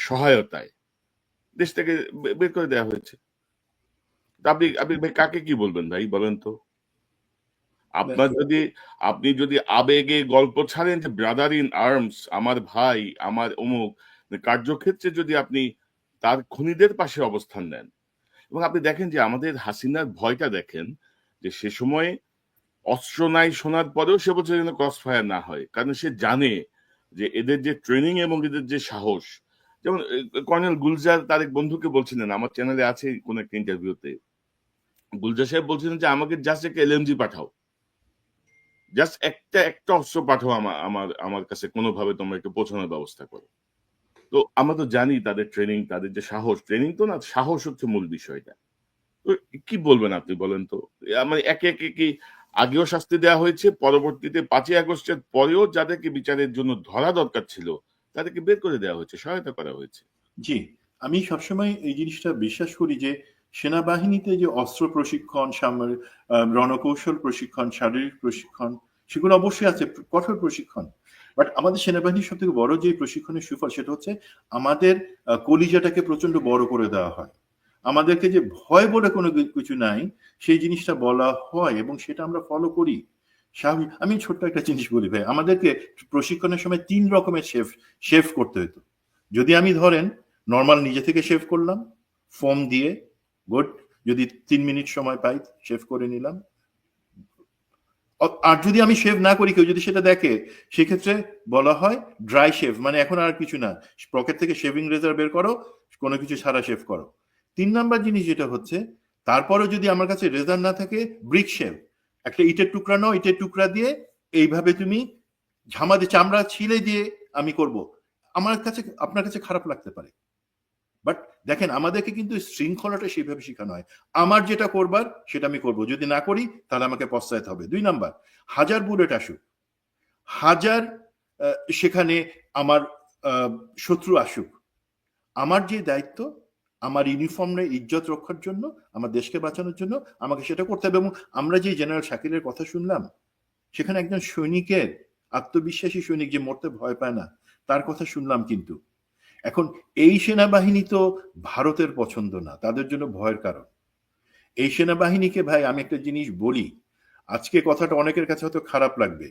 সহায়তায় দেশ থেকে বের করে দেওয়া হয়েছে। আপনি ভাই কাকে কি বলবেন ভাই বলেন তো? আপনি যদি আবেগে গল্প ছাড়েন যে ব্রাদার ইন আর্মস, আমার ভাই, আমার অমুক, কার্যক্ষেত্রে যদি আপনি তার খুনিদের পাশে অবস্থান নেন, এবং আপনি দেখেন যে আমাদের হাসিনার ভয়টা দেখেন, যে সে সময় অস্ত্র নাই শোনার পরেও সে বলছে যেন ক্রস ফায়ার না হয়, কারণ সে জানে যে এদের যে ট্রেনিং এবং এদের যে সাহস, যেমন কর্নেল গুলজার তার এক বন্ধুকে বলছিলেন, আমার চ্যানেলে আছে কোন একটা ইন্টারভিউতে, গুলজার সাহেব বলছিলেন যে আমাকে জাস্ট একটা এলএমজি পাঠাও, জাস্ট একটা অস্ত্র পাঠাও আমার আমার আমার কাছে, কোনোভাবে তোমরা একটু পৌঁছানোর ব্যবস্থা করো। তো আমরা তো জানি তাদের ট্রেনিং, তাদের যে সাহস, ট্রেনিং তো না, সাহস হচ্ছে মূল বিষয়টা। তো কি বলবেন আপনি, বলেন তো? মানে একে একে কি আগেও শাস্তি দেওয়া হয়েছে, পরবর্তীতে 5ই আগস্টের পরেও যাদেরকে বিচারের জন্য ধরা দরকার ছিল তাদেরকে বের করে দেওয়া হয়েছে, সহায়তা করা হয়েছে। জি, আমি সবসময় এই জিনিসটা বিশ্বাস করি যে সেনাবাহিনীতে যে অস্ত্র প্রশিক্ষণ, রণকৌশল প্রশিক্ষণ, শারীরিক প্রশিক্ষণ, সেগুলো অবশ্যই আছে, কঠোর প্রশিক্ষণ। বাট আমাদের সেনাবাহিনীর সব থেকে বড় যে প্রশিক্ষণের সুফল সেটা হচ্ছে আমাদের কলিজাটাকে প্রচন্ড বড় করে দেওয়া হয়। আমাদেরকে যে ভয় বলে কোনো কিছু নাই সেই জিনিসটা বলা হয় এবং সেটা আমরা ফলো করি। স্বাভাবিক। আমি ছোট্ট একটা জিনিস বলি ভাই, আমাদেরকে প্রশিক্ষণের সময় 3 রকমের শেভ করতে হতো। যদি আমি ধরেন নর্মাল নিজে থেকে শেভ করলাম ফোম দিয়ে, গুড, যদি 3 মিনিট সময় পাই শেভ করে নিলাম। আর যদি আমি শেভ না করি, কেউ যদি সেটা দেখে, সেক্ষেত্রে বলা হয় ড্রাই শেভ, মানে এখন আর কিছু না, পকেট থেকে শেভিং রেজার বের করো, কোনো কিছু ছাড়া শেভ করো। 3 নাম্বার জিনিস যেটা হচ্ছে, তারপরেও যদি আমার কাছে রেজার না থাকে, ব্রিক শেভ, একটা ইটের টুকরা নাও, ইটের টুকরা দিয়ে এইভাবে তুমি ঝামাতে চামড়া ছিলে দিয়ে আমি করব, আমার কাছে আপনার কাছে খারাপ লাগতে পারে, বাট দেখেন আমাদেরকে কিন্তু শৃঙ্খলাটা সেইভাবে শেখানো হয়। আমার যেটা করবার সেটা আমি করব, যদি না করি তাহলে আমাকে পস্তাইতে হবে। 2 নাম্বার, হাজার বুলেট আসুক, হাজার সেখানে আমার শত্রু আসুক, আমার যে দায়িত্ব আমার ইউনিফর্মের ইজ্জত রক্ষার জন্য, আমার দেশকে বাঁচানোর জন্য আমাকে সেটা করতে হবে। এবং আমরা যে জেনারেল শাকিলের কথা শুনলাম, সেখানে একজন সৈনিকের, আত্মবিশ্বাসী সৈনিক যে মরতে ভয় পায় না, তার কথা শুনলাম। কিন্তু এখন এই সেনাবাহিনী তো ভারতের পছন্দ না, তাদের জন্য ভয়ের কারণ। এই সেনাবাহিনীকে ভাই আমি একটা জিনিস বলি, আজকে কথাটা অনেকের কাছে হয়তো খারাপ লাগবে,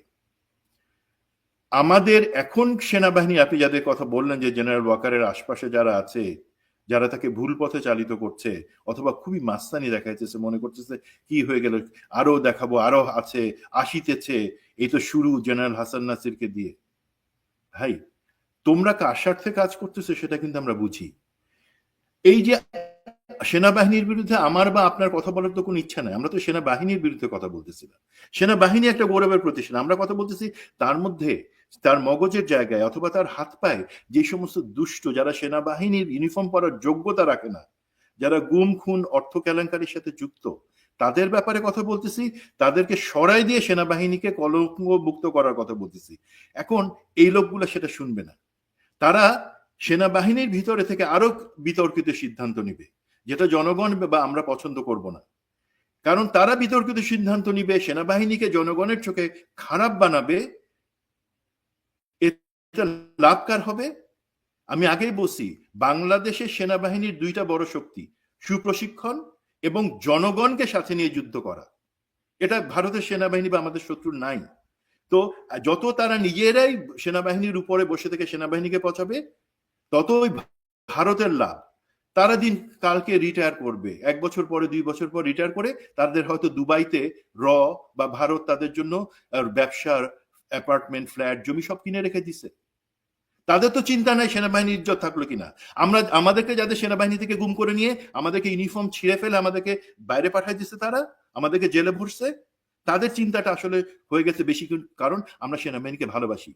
আমাদের এখন সেনাবাহিনী, আপনি যাদের কথা বললেন যে জেনারেল ওয়াকারের আশপাশে যারা আছে, যারা তাকে ভুল পথে চালিত করছে অথবা খুবই মাস্তানি দেখাইতেছে, মনে করতেছে কি হয়ে গেল, আরো দেখাবো, আরো আছে, আসিতেছে, এই তো শুরু জেনারেল হাসান নাসিরকে দিয়ে। ভাই তোমরা কার স্বার্থে কাজ করতেছো সেটা কিন্তু আমরা বুঝি। এই যে সেনাবাহিনীর বিরুদ্ধে আমার বা আপনার কথা বলার তো কোনো ইচ্ছা নাই, আমরা তো সেনাবাহিনীর বিরুদ্ধে কথা বলতেছি না। সেনাবাহিনী একটা গৌরবের প্রতিষ্ঠান, আমরা কথা বলতেছি তার মধ্যে তার মগজের জায়গায় অথবা তার হাত পায়ে যে সমস্ত দুষ্ট, যারা সেনাবাহিনীর ইউনিফর্ম পরার যোগ্যতা রাখে না, যারা গুম খুন অর্থ কেলেঙ্কারির সাথে যুক্ত, তাদের ব্যাপারে কথা বলতেছি, তাদেরকে সরাই দিয়ে সেনাবাহিনীকে কলঙ্কমুক্ত করার কথা বলতেছি। এখন এই লোকগুলো সেটা শুনবে না, তারা সেনাবাহিনীর ভিতরে থেকে আরো বিতর্কিত সিদ্ধান্ত নিবে, যেটা জনগণ বা আমরা পছন্দ করব না। কারণ তারা বিতর্কিত সিদ্ধান্ত নিবে, সেনাবাহিনীকে জনগণের চোখে খারাপ বানাবে, এটা লাভ কার হবে? আমি আগেই বলছি, বাংলাদেশের সেনাবাহিনীর 2টা বড় শক্তি, সুপ্রশিক্ষণ এবং জনগণকে সাথে নিয়ে যুদ্ধ করা। এটা ভারতের সেনাবাহিনী বা আমাদের শত্রু নাই। তো যত তারা নিজেরাই সেনাবাহিনীর উপরে বসে থেকে সেনাবাহিনীকে পচাবে, ততই ভারতের লাভ। তারা দিন কালকে রিটায়ার করবে, 1 বছর পরে 2 বছর পর রিটায়ার করে তাদের হয়তো দুবাইতে বা ভারত তাদের জন্য ব্যবসার অ্যাপার্টমেন্ট, ফ্ল্যাট, জমি সব কিনে রেখে দিছে। তাদের তো চিন্তা নাই সেনাবাহিনীর ইজ্জত থাকলো কিনা। আমাদেরকে যাদের সেনাবাহিনী থেকে গুম করে নিয়ে আমাদেরকে ইউনিফর্ম ছিঁড়ে ফেলে আমাদেরকে বাইরে পাঠাই দিচ্ছে, তারা আমাদেরকে জেলে ভরছে, তাদের চিন্তাটা আসলে হয়ে গেছে বেশি, কারণ আমরা সেনাবাহিনীকে ভালোবাসি।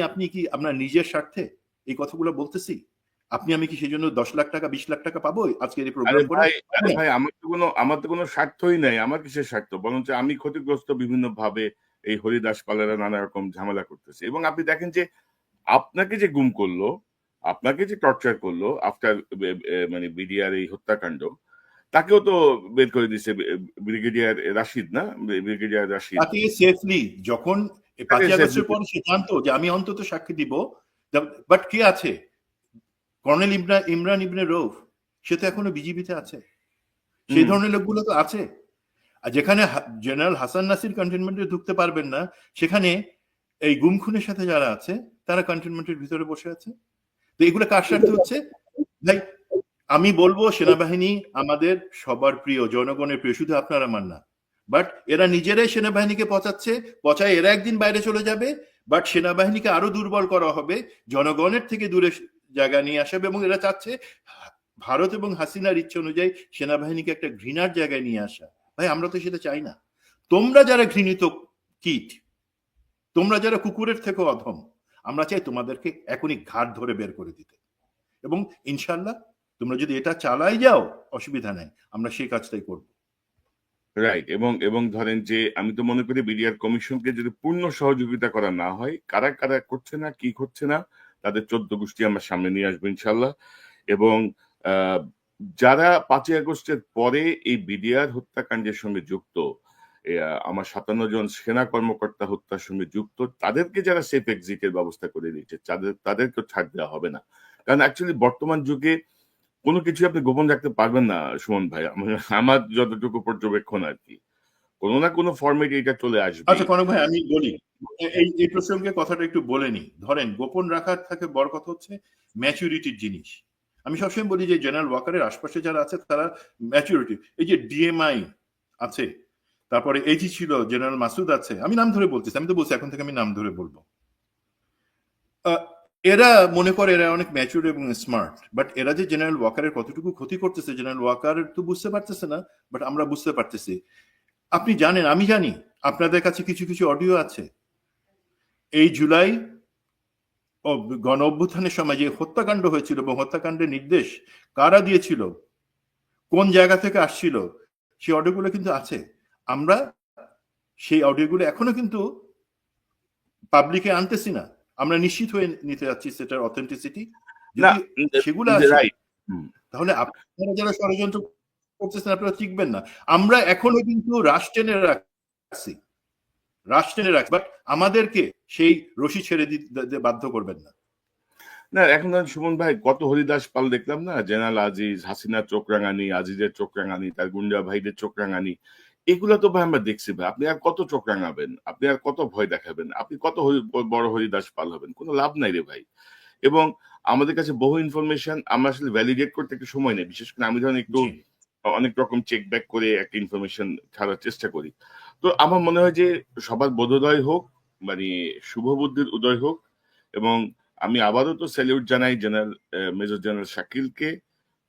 আপনি কি আপনার নিজের স্বার্থে এই কথাগুলো বলতেছি? আমি কি সেই জন্য 10 লাখ টাকা 20 লাখ টাকা পাবো আজকের এই প্রোগ্রাম করে? ভাই আমার তো কোনো স্বার্থই নাই, আমার কিসের স্বার্থ, বরঞ্চ আমি ক্ষতিগ্রস্ত বিভিন্ন ভাবে। এই হরিদাস পালেরা নানা রকম ঝামেলা করতেছে, এবং আপনি দেখেন যে আপনাকে যে গুম করলো, আপনাকে যে টর্চার করলো আফটার মানে বিডিআর এই হত্যাকাণ্ড, তাকেও তো বের করে দিছে ব্রিগেডিয়ার রাশিদ, না ব্রিগেডিয়ার রাশিদ, তাকে সেফলি যখন 5 আগস্টের পরে সে জানতো যে আমি অন্তত সাক্ষী দিব, বাট কে আছে? কর্নেল ইমরান ইবনে রৌফ, সে তো এখনো বিজিবিতে আছে। সেই ধরনের লোকগুলো তো আছে। আর যেখানে জেনারেল হাসান নাসির কন্টেনমেন্টে ঢুকতে পারবেন না, সেখানে এই গুম খুনের সাথে যারা আছে তারা কন্টেনমেন্টের ভিতরে বসে আছে। তো এগুলো কার স্বার্থে হচ্ছে? ভাই আমি বলবো সেনাবাহিনী আমাদের সবার প্রিয়, জনগণের প্রিয়, শুধু আপনার আমার না। বাট এরা নিজেরাই সেনাবাহিনীকে পচায় এরা একদিন বাইরে চলে যাবে, বাট সেনাবাহিনীকে আরো দুর্বল করা হবে, জনগণের থেকে দূরে জায়গা নিয়ে আসবে। এবং এরা চাচ্ছে ভারত এবং হাসিনার ইচ্ছে অনুযায়ী সেনাবাহিনীকে একটা ঘৃণার জায়গায় নিয়ে আসা। ভাই আমরা তো সেটা চাই না। তোমরা যারা ঘৃণিত কীট, তোমরা যারা কুকুরের থেকে অধম, আমরা চাই তোমাদেরকে এখনই ঘাট ধরে বের করে দিতে। এবং ইনশাল্লাহ তোমরা যদি এটা চালাই যাও অসুবিধা নাই, আমরা সেই কাজটাই করব। রাইট। এবং ধরেন যে আমি তো মনে করি বিডিআর কমিশনকে যদি পূর্ণ সহযোগিতা করা না হয়, কারা কারা করছে না কি করছে না তাদের 14 গোষ্ঠী আমরা সামনে নিয়ে আসবো ইনশাল্লাহ। এবং যারা 5ই আগস্টের পরে এই বিডিআর হত্যাকাণ্ডের সঙ্গে যুক্ত, আমার 57 জন সেনা কর্মকর্তা হত্যার সঙ্গে যুক্ত, তাদেরকে যারা সেফ এক্সিটের ব্যবস্থা করে দিচ্ছে তাদেরকে ছাড় দেওয়া হবে না। কারণ অ্যাকচুয়ালি বর্তমান যুগে কোনো কিছু আপনি গোপন রাখতে পারবেন না সুমন ভাই, আমার যতটুকু পর্যবেক্ষণ আর কি, কোনো না কোনো ফরম্যাটে এটা চলে আসবে। আচ্ছা কনক ভাই আমি বলি, এই প্রসঙ্গে কথাটা একটু বলে নি। ধরেন গোপন রাখার থেকে বড় কথা হচ্ছে ম্যাচুরিটির জিনিস। আমি সবসময় বলি যে জেনারেল ওয়াকারের আশপাশে যারা আছে তারা ম্যাচুরিটি, এই যে ডিএমআই আছে, তারপরে এজি ছিল, জেনারেল মাসুদ আছে, আমি নাম ধরে বলতেছি, আমি তো বলছি এখন থেকে আমি নাম ধরে বলবো। এরা মনে করে এরা অনেক ম্যাচুর এবং স্মার্ট, বাট এরা যে জেনারেল ওয়াকারের কতটুকু ক্ষতি করতেছে জেনারেল ওয়াকার তো বুঝতে পারতেছে না, বাট আমরা বুঝতে পারতেছি। আপনি জানেন, আমি জানি, আপনাদের কাছে কিছু কিছু অডিও আছে। এই জুলাই গণ অভ্যুত্থানের সময় যে হত্যাকাণ্ড হয়েছিল এবং হত্যাকাণ্ডের নির্দেশ কারা দিয়েছিল, কোন জায়গা থেকে আসছিল, সেই অডিওগুলো কিন্তু আছে। আমরা সেই অডিওগুলো এখনো কিন্তু পাবলিকে আনতেছি না, আমরা নিশ্চিত হয়ে নিতে যাচ্ছি সেটার অথেন্টিসিটি। যদি সেগুলো আছে তাহলে আপনারা যারা ষড়যন্ত্র করতেছেন আপনারা টিকবেন না। আমরা এখনো কিন্তু রাষ্ট্র টেনে রাখছি, বাট আমাদেরকে সেই রশি ছেড়ে দিতে বাধ্য করবেন না। না এখন সুমন ভাই কত হরিদাস পাল দেখলাম না, জেনারেল আজিজ, হাসিনার চোখ রাঙানি, আজিজের চোখ রাঙানি, তার গুন্ডা ভাইদের চোখ রাঙানি, এগুলা তো ভাই আমরা দেখছি ভাই। আপনি আর কত চোখ রাঙাবেন, আপনি আর কত ভয় দেখাবেন, আপনি কত বড় হরিদাস পাল হবেন, কোনো লাভ নাই রে ভাই। এবং আমাদের কাছে বহু ইনফরমেশন আমরা আসলে ভ্যালিডেট করতে একটু সময় নেই, বিশেষ করে আমি ধরেন একটু অনেক রকম চেক ব্যাক করে একটা ইনফরমেশন ছাড়ার চেষ্টা করি। তো আমার মনে হয় যে সবার বোধোদয় হোক, মানে শুভ বুদ্ধির উদয় হোক। এবং আমি আবারও তো স্যালিউট জানাই জেনারেল মেজর জেনারেল শাকিলকে,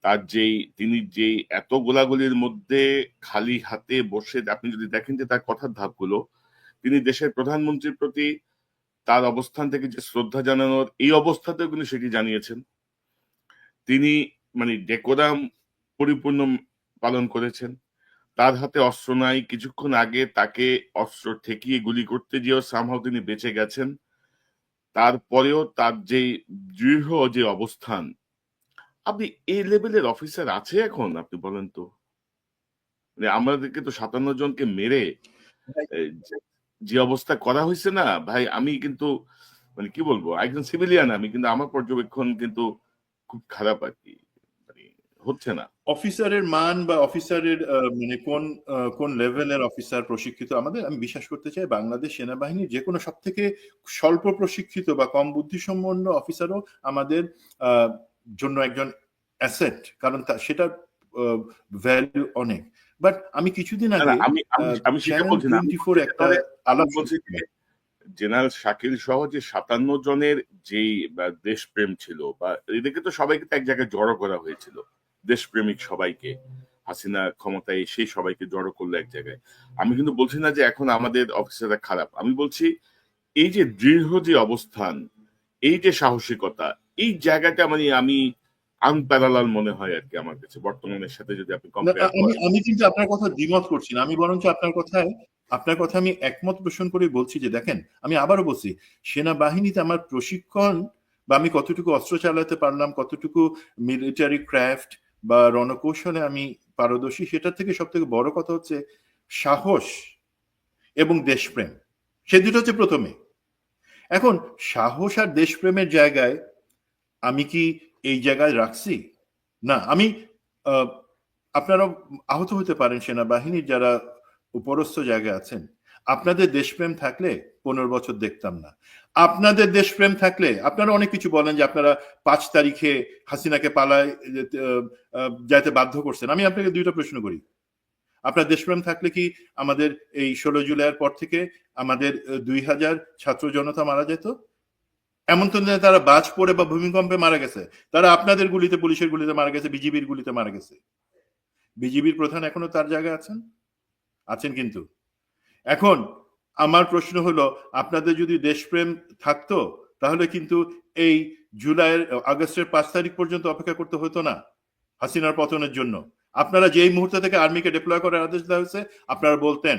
তার তিনি যেই এত গোলাগুলির মধ্যে খালি হাতে বসে, আপনি যদি দেখেন যে তার কথার ধাপগুলো, তিনি দেশের প্রধানমন্ত্রীর প্রতি তার অবস্থান থেকে যে শ্রদ্ধা জানানোর, এই অবস্থাতেও কিন্তু সেটি জানিয়েছেন। তিনি মানে ডেকোরাম পরিপূর্ণ পালন করেছেন। তার হাতে অস্ত্র নাই, কিছুক্ষণ আগে তাকে অস্ত্র ঠেকিয়ে গুলি করতে গিয়েও সামহাও তিনি বেঁচে গেছেন। তারপরেও তার যে দৃঢ় যে অবস্থান, আপনি এই লেভেলের অফিসার আছে এখন? আপনি বলেন তো, মানে আমাদেরকে তো 57 জনকে মেরে যে অবস্থা করা হয়েছে না ভাই, আমি কিন্তু মানে কি বলবো, একজন সিভিলিয়ান আমি, কিন্তু আমার পর্যবেক্ষণ কিন্তু খুব খারাপ আর কি, মানে হচ্ছে না। অফিসারের মান বা অফিসারের মানে কোন লেভেলের অফিসার প্রশিক্ষিত, আমি বিশ্বাস করতে চাই বাংলাদেশ সেনাবাহিনীর যে কোনো সব থেকে স্বল্প প্রশিক্ষিত বা কম বুদ্ধিসম্পন্ন অফিসারও আমাদের জন্য একজন অ্যাসেট, কারণ সেটার ভ্যালু অনেক। বাট আমি কিছুদিন আগে আমি সেটা বলছি না, একটা আলাপ বলছি জেনারেল শাকিল সহ যে 57 জনের যেই দেশপ্রেম ছিল, বা এদেরকে তো সবাইকে তো এক জায়গায় জড়ো করা হয়েছিল, দেশপ্রেমিক সবাইকে, হাসিনা ক্ষমতায় সেই সবাইকে জড়ো করলো এক জায়গায়। আমি কিন্তু বলছি না যে এখন আমাদের অফিসাররা খারাপ, আমি বলছি এই যে দৃঢ় যে অবস্থান, এই যে সাহসিকতা, এই জায়গাটা মানে আমি আনপ্যারালাল মনে হয় আর কি আমার কাছে বর্তমানের সাথে যদি আপনি কম্পেয়ার করেন। আমি কিন্তু আপনার কথা দ্বিমত করছি না, আমি বরঞ্চ আপনার কথা আমি একমত পোষণ করে বলছি যে দেখেন, আমি আবারও বলছি, সেনাবাহিনীতে আমার প্রশিক্ষণ বা আমি কতটুকু অস্ত্র চালাতে পারলাম, কতটুকু মিলিটারি ক্রাফট বা রণকৌশলে আমি পারদর্শী, সেটার থেকে সব থেকে বড় কথা হচ্ছে সাহস এবং দেশপ্রেম। সে দুটো হচ্ছে প্রথমে। এখন সাহস আর দেশপ্রেমের জায়গায় আমি কি এই জায়গায় রাখছি? না। আমি আপনারা আহত হতে পারেন সেনাবাহিনীর যারা উপরস্থ জায়গায় আছেন, আপনাদের দেশপ্রেম থাকলে 15 বছর দেখতাম না। আপনাদের দেশপ্রেম থাকলে আপনারা অনেক কিছু বলেন যে আপনারা 5 তারিখে হাসিনাকে পালায় যাইতে বাধ্য করছেন। আমি আপনাকে দুইটা প্রশ্ন করি, আপনার দেশপ্রেম থাকলে কি আমাদের এই 16 জুলাইয়ের পর থেকে আমাদের 2000 ছাত্র জনতা মারা যেত? এমন তো নয় তারা বাজ পড়ে বা ভূমিকম্পে মারা গেছে, তারা আপনাদের গুলিতে, পুলিশের গুলিতে মারা গেছে, বিজিবির গুলিতে মারা গেছে। বিজিবির প্রধান এখনো তার জায়গায় আছেন কিন্তু। এখন আমার প্রশ্ন হলো, আপনাদের যদি দেশপ্রেম থাকতো তাহলে কিন্তু এই আগস্টের 5 তারিখ পর্যন্ত অপেক্ষা করতে হতো না হাসিনার পতনের জন্য। আপনারা যেই মুহূর্ত থেকে আর্মিকে ডিপ্লয় করার আদেশ দেওয়া হয়েছে আপনারা বলতেন।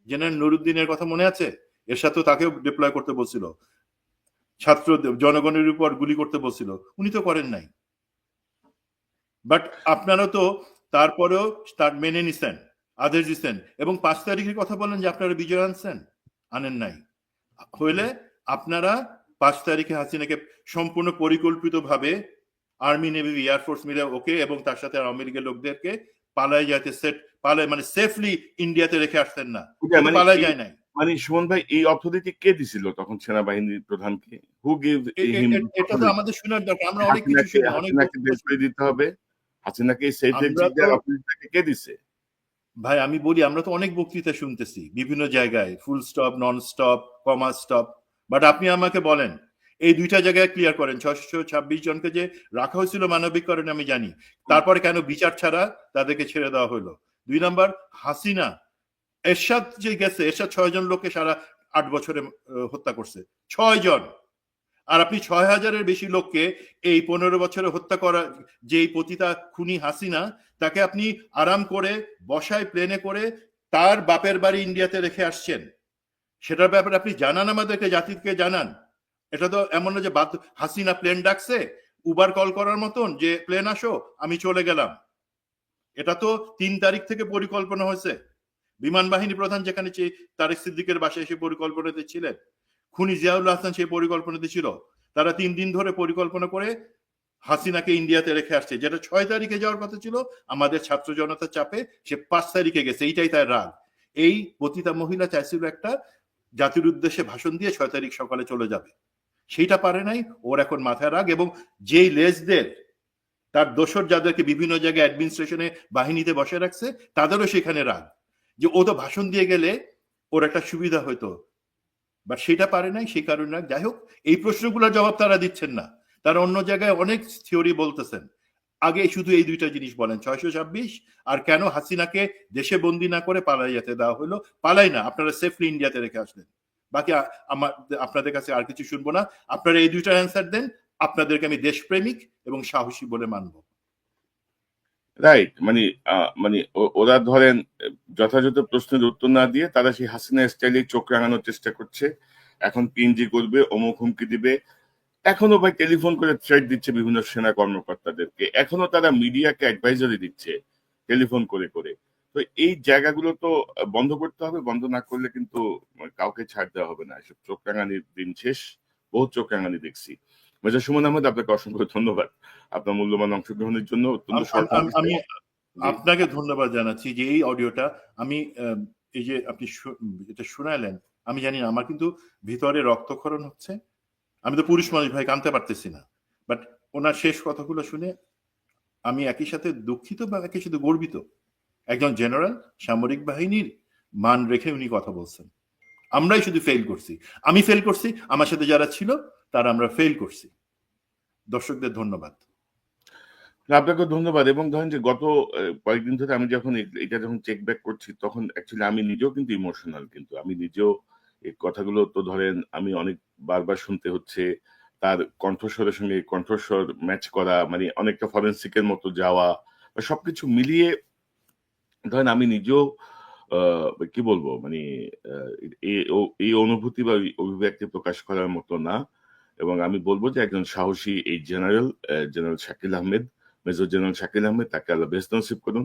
জেনারেল নুরুদ্দিনের কথা মনে আছে? এরশাদ তো তাকেও ডিপ্লয় করতে বলছিল, ছাত্র জনগণের উপর গুলি করতে বলছিল, উনি তো করেন নাই। বাট আপনারা তো তারপরেও তার মেনে নিছেন, আদেশ দিচ্ছেন, এবং 5 তারিখের কথা বলেন যে আপনারা বিজয় আনেন নাই। হইলে আপনারা 5 তারিখে হাসিনাকে সম্পূর্ণ পরিকল্পিতভাবে আর্মি, নেভি, এয়ারফোর্স মিলে ওকে এবং তার সাথে আওয়ামী লীগের লোকদেরকে মানে সেফলি ইন্ডিয়াতে রেখে আসতেন না, পালায় যায় নাই। মানে সুমন ভাই, এই অথরিটি কে দিছিল তখন সেনাবাহিনীর প্রধানকে? হু গিভ হিম? এটা তো আমাদের শোনার দরকার, আমরা অনেক কিছু শুনি, অনেক বের করে দিতে হবে। হাসিনাকে সেফ এক্সিটের অথরিটিটাকে কে দিছে? ভাই আমি বলি, আমরা তো অনেক বক্তৃতা শুনতেছি বিভিন্ন জায়গায়, full stop, non stop, comma stop, but আপনি আমাকে বলেন এই দুইটা জায়গায় ক্লিয়ার করেন। 626 জনকে যে রাখা হয়েছিল মানবিক কারণে আমি জানি, তারপরে কেন বিচার ছাড়া তাদেরকে ছেড়ে দেওয়া হলো? 2 নাম্বার, হাসিনা, এরশাদ যে গেছে, এরশাদ 6 জন লোককে সারা 8 বছরে হত্যা করছে, 6 জন। আর আপনি 6,000-এর বেশি লোককে এই 15 বছরে হত্যা করা যেই পতিতা খুনি হাসিনা, তাকে আপনি আরাম করে বসায় প্লেনে করে তার বাপের বাড়ি ইন্ডিয়াতে রেখে আসছেন। সেটার ব্যাপারে আপনি জানান, আমাদেরকে, জাতিকে জানান। এটা তো এমন না যে হাসিনা প্লেন ডাকছে উবার কল করার মতন যে প্লেন আসো আমি চলে গেলাম। এটা তো 3 তারিখ থেকে পরিকল্পনা হয়েছে। বিমান বাহিনী প্রধান যেখানে তারেক সিদ্দিকের বাসায় এসে পরিকল্পনাতে ছিলেন, খুনি জিয়াউল হাসান সেই পরিকল্পনাতে ছিল। তারা 3 দিন ধরে পরিকল্পনা করে হাসিনাকে ইন্ডিয়াতে রেখে আসছে, যেটা 6 তারিখে যাওয়ার কথা ছিল। আমাদের ছাত্র জনতার চাপে সে 5 তারিখে গেছে, এইটাই তার রাগ। এই পতিতা মহিলা চাইছিল একটা জাতির উদ্দেশ্যে ভাষণ দিয়ে 6 তারিখ সকালে চলে যাবে, সেইটা পারে নাই। ওর এখন মাথায় রাগ, এবং যেই লেজদের, তার দোসর যাদেরকে বিভিন্ন জায়গায় অ্যাডমিনিস্ট্রেশনে বাহিনীতে বসে রাখছে, তাদেরও সেখানে রাগ যে ও তো ভাষণ দিয়ে গেলে ওর একটা সুবিধা হতো, বাট সেটা পারে নাই, সেই কারণে। যাই হোক, এই প্রশ্নগুলোর জবাব তারা দিচ্ছেন না। তারা অন্য জায়গায় অনেক থিওরি বলতেছেন। আগে শুধু এই দুইটা জিনিস বলেন, 626 আর কেন হাসিনাকে দেশে বন্দি না করে পালাই যেতে দেওয়া হলো। পালাই না, আপনারা সেফলি ইন্ডিয়াতে রেখে আসলেন। বাকি আমার আপনাদের কাছে আর কিছু শুনবো না। আপনারা এই দুইটা অ্যান্সার দেন, আপনাদেরকে আমি দেশপ্রেমিক এবং সাহসী বলে মানব। রাইট, মানে ওরা ধরেন যথাযথ প্রশ্নের উত্তর না দিয়ে তারা সেই হাসিনা স্টাইলে চোখ রাঙানোর চেষ্টা করছে। এখন পিএনজি করবে, অমুক হুমকি দিবে। এখনো ভাই টেলিফোন করে থ্রেট দিচ্ছে বিভিন্ন সেনা কর্মকর্তাদেরকে। এখনো তারা মিডিয়াকে অ্যাডভাইজারি দিচ্ছে টেলিফোন করে করে। তো এই জায়গাগুলো তো বন্ধ করতে হবে। বন্ধ না করলে কিন্তু কাউকে ছাড় দেওয়া হবে না। এসব চোখ রাঙানির দিন শেষ। বহু চোখ রাঙানি দেখছি। মেজর সুমন আহমেদ, আপনাকে অসংখ্য ধন্যবাদ আপনার মূল্যবান অংশগ্রহণের জন্য। আমি আপনাকে ধন্যবাদ জানাচ্ছি যে এই অডিওটা আমি এই যে আপনি এটা শোনালেন, আমি জানি না, আমার কিন্তু ভিতরে রক্তক্ষরণ হচ্ছে। আমি তো পুরুষ মানুষ ভাই, কানতে পারতেছি না, বাট ওনার শেষ কথাগুলো শুনে আমি একই সাথে দুঃখিত বা একই সাথে গর্বিত। একজন জেনারেল, সামরিক বাহিনীর মান রেখে উনি কথা বলছেন। আমরাই শুধু ফেল করছি, আমি ফেল করছি, আমার সাথে যারা ছিল তারা আমরা ফেল করছি। দর্শকদের ধন্যবাদ। আপনাকে ধন্যবাদ। এবং ধরেন যে গত কয়েকদিন ধরে আমি যখন এটা যখন চেক ব্যাক করছি, তখন অ্যাকচুয়ালি আমি নিজেও কিন্তু ইমোশনাল। কিন্তু আমি নিজেও এই কথাগুলো তো ধরেন আমি অনেক বারবার শুনতে হচ্ছে। তার কণ্ঠস্বরের সঙ্গে কণ্ঠস্বর ম্যাচ করা, মানে অনেকটা ফরেন্সিকের মতো যাওয়া, সবকিছু মিলিয়ে ধরেন আমি নিজেও কি বলবো, মানে এই অনুভূতি বা অভিব্যক্তি প্রকাশ করার মতো না। এবং আমি বলবো যে একজন সাহসী এই general Shakil Ahmed, major general Shakil Ahmed, তাকে আল্লাহ বেহেশত নসিব করুন।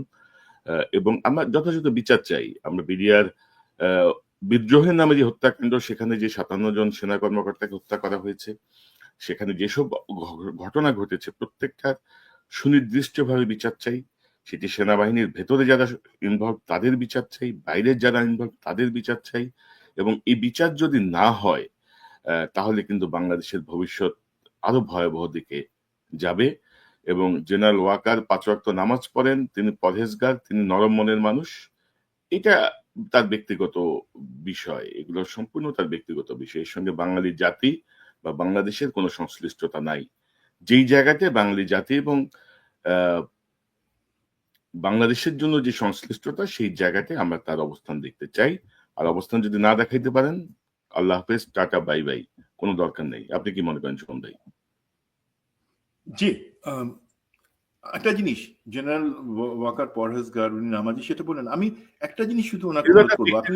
এবং আমরা যথাযথ বিচার চাই। আমরা বিডিআর বিদ্রোহের নামে যে হত্যাকাণ্ড, সেখানে যে 57 জন সেনা কর্মকর্তাকে হত্যা করা হয়েছে, সেখানে যেসব ঘটনা ঘটেছে, প্রত্যেকটার সুনির্দিষ্টভাবে বিচার চাই। সেটি সেনাবাহিনীর ভেতরে যারা ইনভলভ তাদের বিচার চাই, বাইরের যারা ইনভলভ তাদের বিচার চাই। এবং এই বিচার যদি না হয়, তাহলে কিন্তু বাংলাদেশের ভবিষ্যৎ আরো ভয়াবহ দিকে যাবে। এবং জেনারেল ওয়াকার 5 ওয়াক্ত নামাজ পড়েন, তিনি পরহেজগার, তিনি নরম মনের মানুষ। এটা তার ব্যক্তিগত বিষয়, এগুলো সম্পূর্ণ তার ব্যক্তিগত বিষয়। এর সঙ্গে বাঙালি জাতি, বা বাংলাদেশের কোনো সংশ্লিষ্টতা নাই। যেই জায়গাতে বাঙালি জাতি এবং বাংলাদেশের জন্য যে সংশ্লিষ্টতা, সেই জায়গাতে আমরা তার অবস্থান দেখতে চাই। আর অবস্থান যদি না দেখাইতে পারেন, আল্লাহ হাফেজ, টাটা, বাই বাই, কোনো দরকার নেই। আপনি কি মনে করেন সুমন ভাই? জি, একটা জিনিস, জেনারেল ওয়াকার পরহেজগার, উনি নামাজি, সেটা বলেন। আমি একটা জিনিস শুধু ওনাকে অনুরোধ করবো, আপনি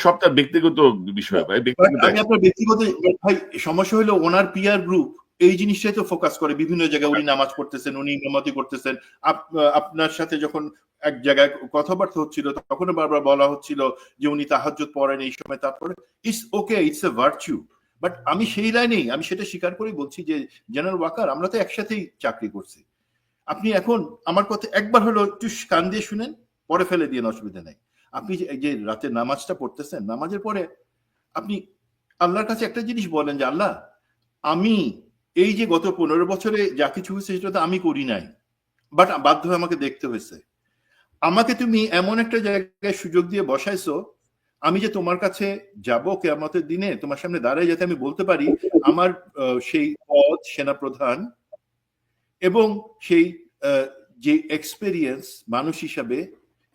সবটা ব্যক্তিগত বিষয় ভাই, ব্যক্তিগত। আমি আপনার ব্যক্তিগত ভাই, সমস্যা হলো ওনার পিয়ার গ্রুপ এই জিনিসটাই তো ফোকাস করে বিভিন্ন জায়গায়। উনি নামাজ পড়তেছেন, উনি ইমামতি করতেছেন, আপনার সাথে যখন এক জায়গায় কথাবার্তা হচ্ছিল তখন বারবার বলা হচ্ছিল যে উনি তাহাজ্জুদ পড়েন এই সময়। তারপরে it's okay, it's a virtue. But আমি সেই লাইনেই, আমি সেটা স্বীকার করেই বলছি যে জেনারেল ওয়াকার, আমরা তো একসাথেই চাকরি করছি। আপনি এখন আমার কথা একবার হলো একটু কান দিয়ে শুনেন, পরে ফেলে দিয়ে অসুবিধা নেই। আপনি যে রাতে নামাজটা পড়তেছেন, নামাজের পরে আপনি আল্লাহর কাছে একটা জিনিস বলেন যে আল্লাহ, আমি এই যে গত 15 বছরে যা কিছু হয়েছে সেটা তো আমি করি নাই, বাট বাধ্য হয়ে আমাকে দেখতে হয়েছে। আমাকে তুমি এমন একটা জায়গায় সুযোগ দিয়ে বসাইছো, আমি যে তোমার কাছে যাব কিয়ামতের দিনে, তোমার সামনে দাঁড়ায়, যাতে আমি বলতে পারি আমার সেই পদ সেনাপ্রধান এবং সেই যে এক্সপেরিয়েন্স মানুষ হিসাবে,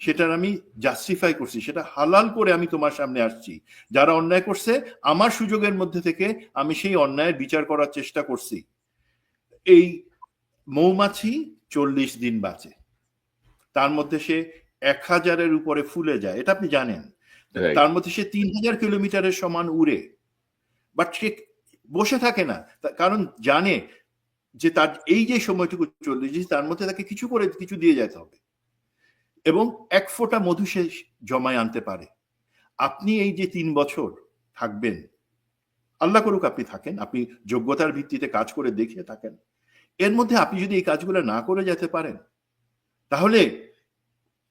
সেটার আমি জাস্টিফাই করছি, সেটা হালাল করে আমি তোমার সামনে আসছি। যারা অন্যায় করছে, আমার সুযোগের মধ্যে থেকে আমি সেই অন্যায়ের বিচার করার চেষ্টা করছি। এই মৌমাছি 40 দিন বাঁচে, তার মধ্যে সে 1000-এর উপরে ফুলে যায়, এটা আপনি জানেন। তার মধ্যে সে 3000 কিলোমিটারের সমান উড়ে, বাট সে বসে থাকে না, কারণ জানে যে তার এই যে সময়টুকু 40 দিন, তার মধ্যে তাকে কিছু করে কিছু দিয়ে যেতে হবে এবং 1 ফোঁটা মধু সে জমায় আনতে পারে। আপনি এই যে 3 বছর থাকবেন, আল্লাহ করুক আপনি থাকেন, আপনি যোগ্যতার ভিত্তিতে কাজ করে দেখিয়ে থাকেন, এর মধ্যে আপনি যদি এই কাজগুলো না করে যেতে পারেন, তাহলে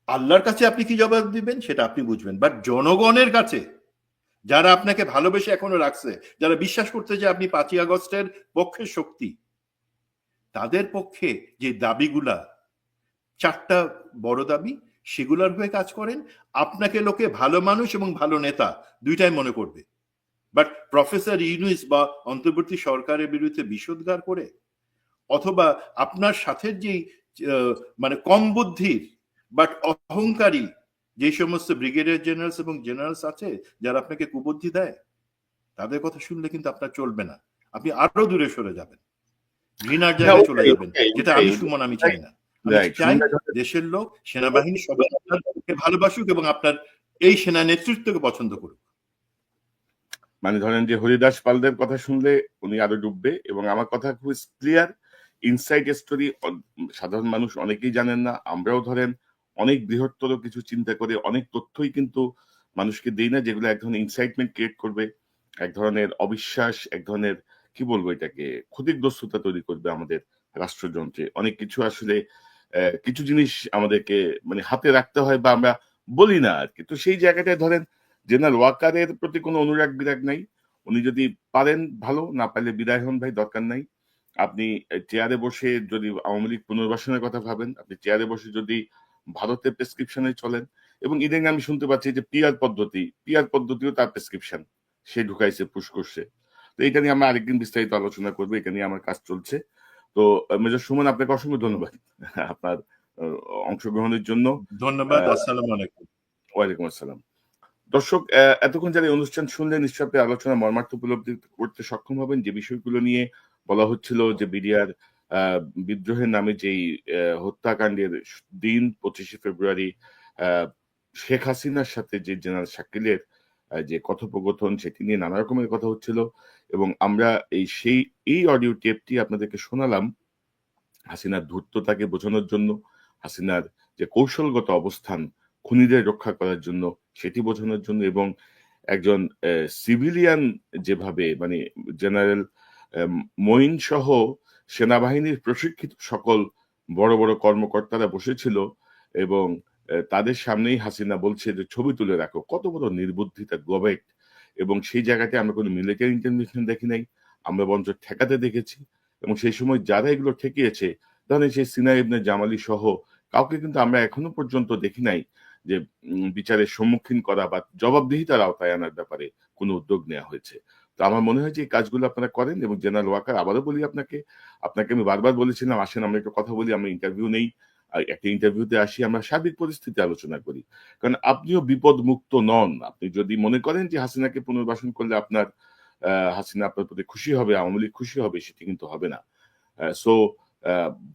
আল্লাহর কাছে আপনি কি জবাব দিবেন সেটা আপনি বুঝবেন। বাট জনগণের কাছে, যারা আপনাকে ভালোবেসে এখনো রাখছে, যারা বিশ্বাস করতে যে আপনি 5ই আগস্টের পক্ষে শক্তি, তাদের পক্ষে যে দাবিগুলা, 4টা বড় দাবি, সেগুলোর হয়ে কাজ করেন, আপনাকে লোকে ভালো মানুষ এবং ভালো নেতা দুইটাই মনে করবে। বাট প্রফেসর ইউনুস বা অন্তর্বর্তী সরকারের বিরুদ্ধে বিষোদ্গার করে, অথবা আপনার সাথে যেই মানে কম বুদ্ধির বাট অহংকারী যে সমস্ত ব্রিগেডিয়ার জেনারেলস এবং জেনারেলস আছে, যারা আপনাকে কুবুদ্ধি দেয়, তাদের কথা শুনলে কিন্তু আপনার চলবে না। আপনি আরো দূরে সরে যাবেন, ঘৃণার জায়গায় চলে যাবেন, যেটা আমি সুমন আমি চাই না। আমি চাই দেশের লোক, সেনাবাহিনী সবাই আপনাকে ভালোবাসুক এবং আপনার এই সেনা নেতৃত্বকে পছন্দ করুক। মানে ধরেন যে হরিদাস পালদের কথা শুনলে উনি আরো ডুববে, এবং আমার কথা খুব ক্লিয়ার, ইনসাইড স্টোরি সাধারণ মানুষ অনেকেই জানেন না। আমরাও ধরেন অনেক বৃহত্তর কিছু চিন্তা করে অনেক তথ্যই কিন্তু মানুষকে দেই না, যেগুলো এক ধরনের ইনসাইটমেন্ট ক্রিয়েট করবে, এক ধরনের অবিশ্বাস, এক ধরনের কি বলবো এটাকে, ক্ষতিগ্রস্ততা তৈরি করবে আমাদের রাষ্ট্রযন্ত্রে। অনেক কিছু আসলে কিছু জিনিস আমাদেরকে মানে হাতে রাখতে হয়, বা আমরা বলি না আর কি। তো সেই জায়গাটায় ধরেন জেনারেল ওয়াকারের প্রতি কোনো অনুরাগ বিরাগ নাই। উনি যদি পারেন ভালো, না পারলে বিদায় হন ভাই, দরকার নাই। আপনি চেয়ারে বসে যদি আওয়ামী লীগ পুনর্বাসনের কথা ভাবেন, আপনি চেয়ারে বসে যদি ভারতের প্রেসক্রিপশনে চলেন, এবং ইদানিং আমি শুনতে পাচ্ছি যে পিআর পদ্ধতিও তার প্রেসক্রিপশন সে ঢুকাইছে, পুশ করছে। তো এটা নিয়ে আমরা আরেকদিন বিস্তারিত আলোচনা করবো, এটা নিয়ে আমার কাজ চলছে। তো মেজর সুমন, আপনাকে অসংখ্য ধন্যবাদ আপনার অংশগ্রহণের জন্য। ধন্যবাদ। আসসালামু আলাইকুম। ওয়ালাইকুম আসসালাম। দর্শক, এতক্ষণ যারা এই অনুষ্ঠান শুনলেন, নিশ্চয়ই আপনি আলোচনা মর্মার্থ উপলব্ধি করতে সক্ষম হবেন। যে বিষয়গুলো নিয়ে বলা হচ্ছিল, যে বিডিআর বিদ্রোহের নামে যেই হত্যাকাণ্ডের দিন 25শে ফেব্রুয়ারি শেখ হাসিনার সাথে যে জেনারেল শাকিলের যে কথোপকথন, সেটি নিয়ে নানা রকমের কথা হচ্ছিল, এবং আমরা এই অডিও টেপটি আপনাদেরকে শোনালাম হাসিনার ধূর্ততাকে বোঝানোর জন্য, হাসিনার যে কৌশলগত অবস্থান খুনিদের রক্ষা করার জন্য সেটি বোঝানোর জন্য, এবং একজন সিভিলিয়ান যেভাবে মানে জেনারেল মঈন সহ সেনাবাহিনীর প্রশিক্ষিত সকল বড় বড় কর্মকর্তারা বসেছিল, এবং তাদের সামনেই হাসিনা বলছে যে ছবি তুলে রাখো। কত বড় নির্বুদ্ধিতা, গবেট। এবং সেই জায়গাতে আমরা কোনো মিলিটারি ইন্টারভেনশন দেখি নাই, আমরা বরঞ্চ ঠেকাতে দেখেছি। এবং সেই সময় যারা এগুলো ঠেকিয়েছে, ধরেন সেই সিনা ইবনে জামালি সহ কাউকে কিন্তু আমরা এখনো পর্যন্ত দেখি নাই যে বিচারের সম্মুখীন করা বা জবাবদিহিতার আওতায় আনার ব্যাপারে কোনো উদ্যোগ নেওয়া হয়েছে। তো আমার মনে হয় যে এই কাজগুলো আপনারা করেন। এবং জেনারেল ওয়াকার, আবারও বলি আপনাকে, আমি বারবার বলেছিলাম আসেন আমরা একটু কথা বলি, আমরা ইন্টারভিউ নেই, একটা ইন্টারভিউতে আসি, আমরা সার্বিক পরিস্থিতি আলোচনা করি। কারণ আপনিও বিপদ মুক্ত নন। আপনি যদি মনে করেন যে হাসিনাকে পুনর্বাসন করলে আপনার হাসিনা আপনার প্রতি খুশি হবে, আওয়ামী লীগ খুশি হবে, সেটি কিন্তু হবে না। সো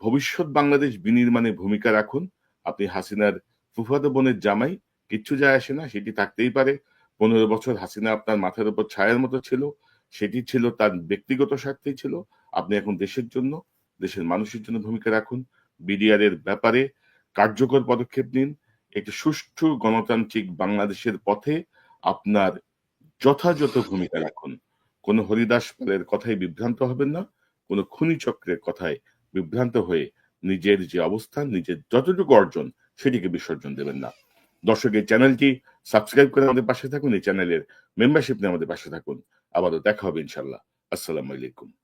ভবিষ্যৎ বাংলাদেশ বিনির্মাণে ভূমিকা রাখুন। আপনি হাসিনার ফুফাতো বোনের জামাই, কিচ্ছু যায় আসে না, সেটি থাকতেই পারে। 15 বছর হাসিনা আপনার মাথার উপর ছায়ার মতো ছিল, সেটি ছিল তার ব্যক্তিগত স্বার্থেই ছিল। আপনি এখন দেশের জন্য, দেশের মানুষের জন্য ভূমিকা রাখুন। বিডিআর এর ব্যাপারে কার্যকর পদক্ষেপ নিন। একটি সুষ্ঠু গণতান্ত্রিক বাংলাদেশের পথে আপনার যথাযথ ভূমিকা রাখুন। কোন হরিদাস পালের কথায় বিভ্রান্ত হবেন না, কোন খুনি চক্রের কথায় বিভ্রান্ত হয়ে নিজের যে অবস্থান, নিজের যতটুকু অর্জন, সেটিকে বিসর্জন দেবেন না। দর্শক, এই চ্যানেলটি সাবস্ক্রাইব করে আমাদের পাশে থাকুন, এই চ্যানেলের মেম্বারশিপ নিয়ে আমাদের পাশে থাকুন। আবারও দেখা হবে ইনশাল্লাহ। আসসালামু আলাইকুম।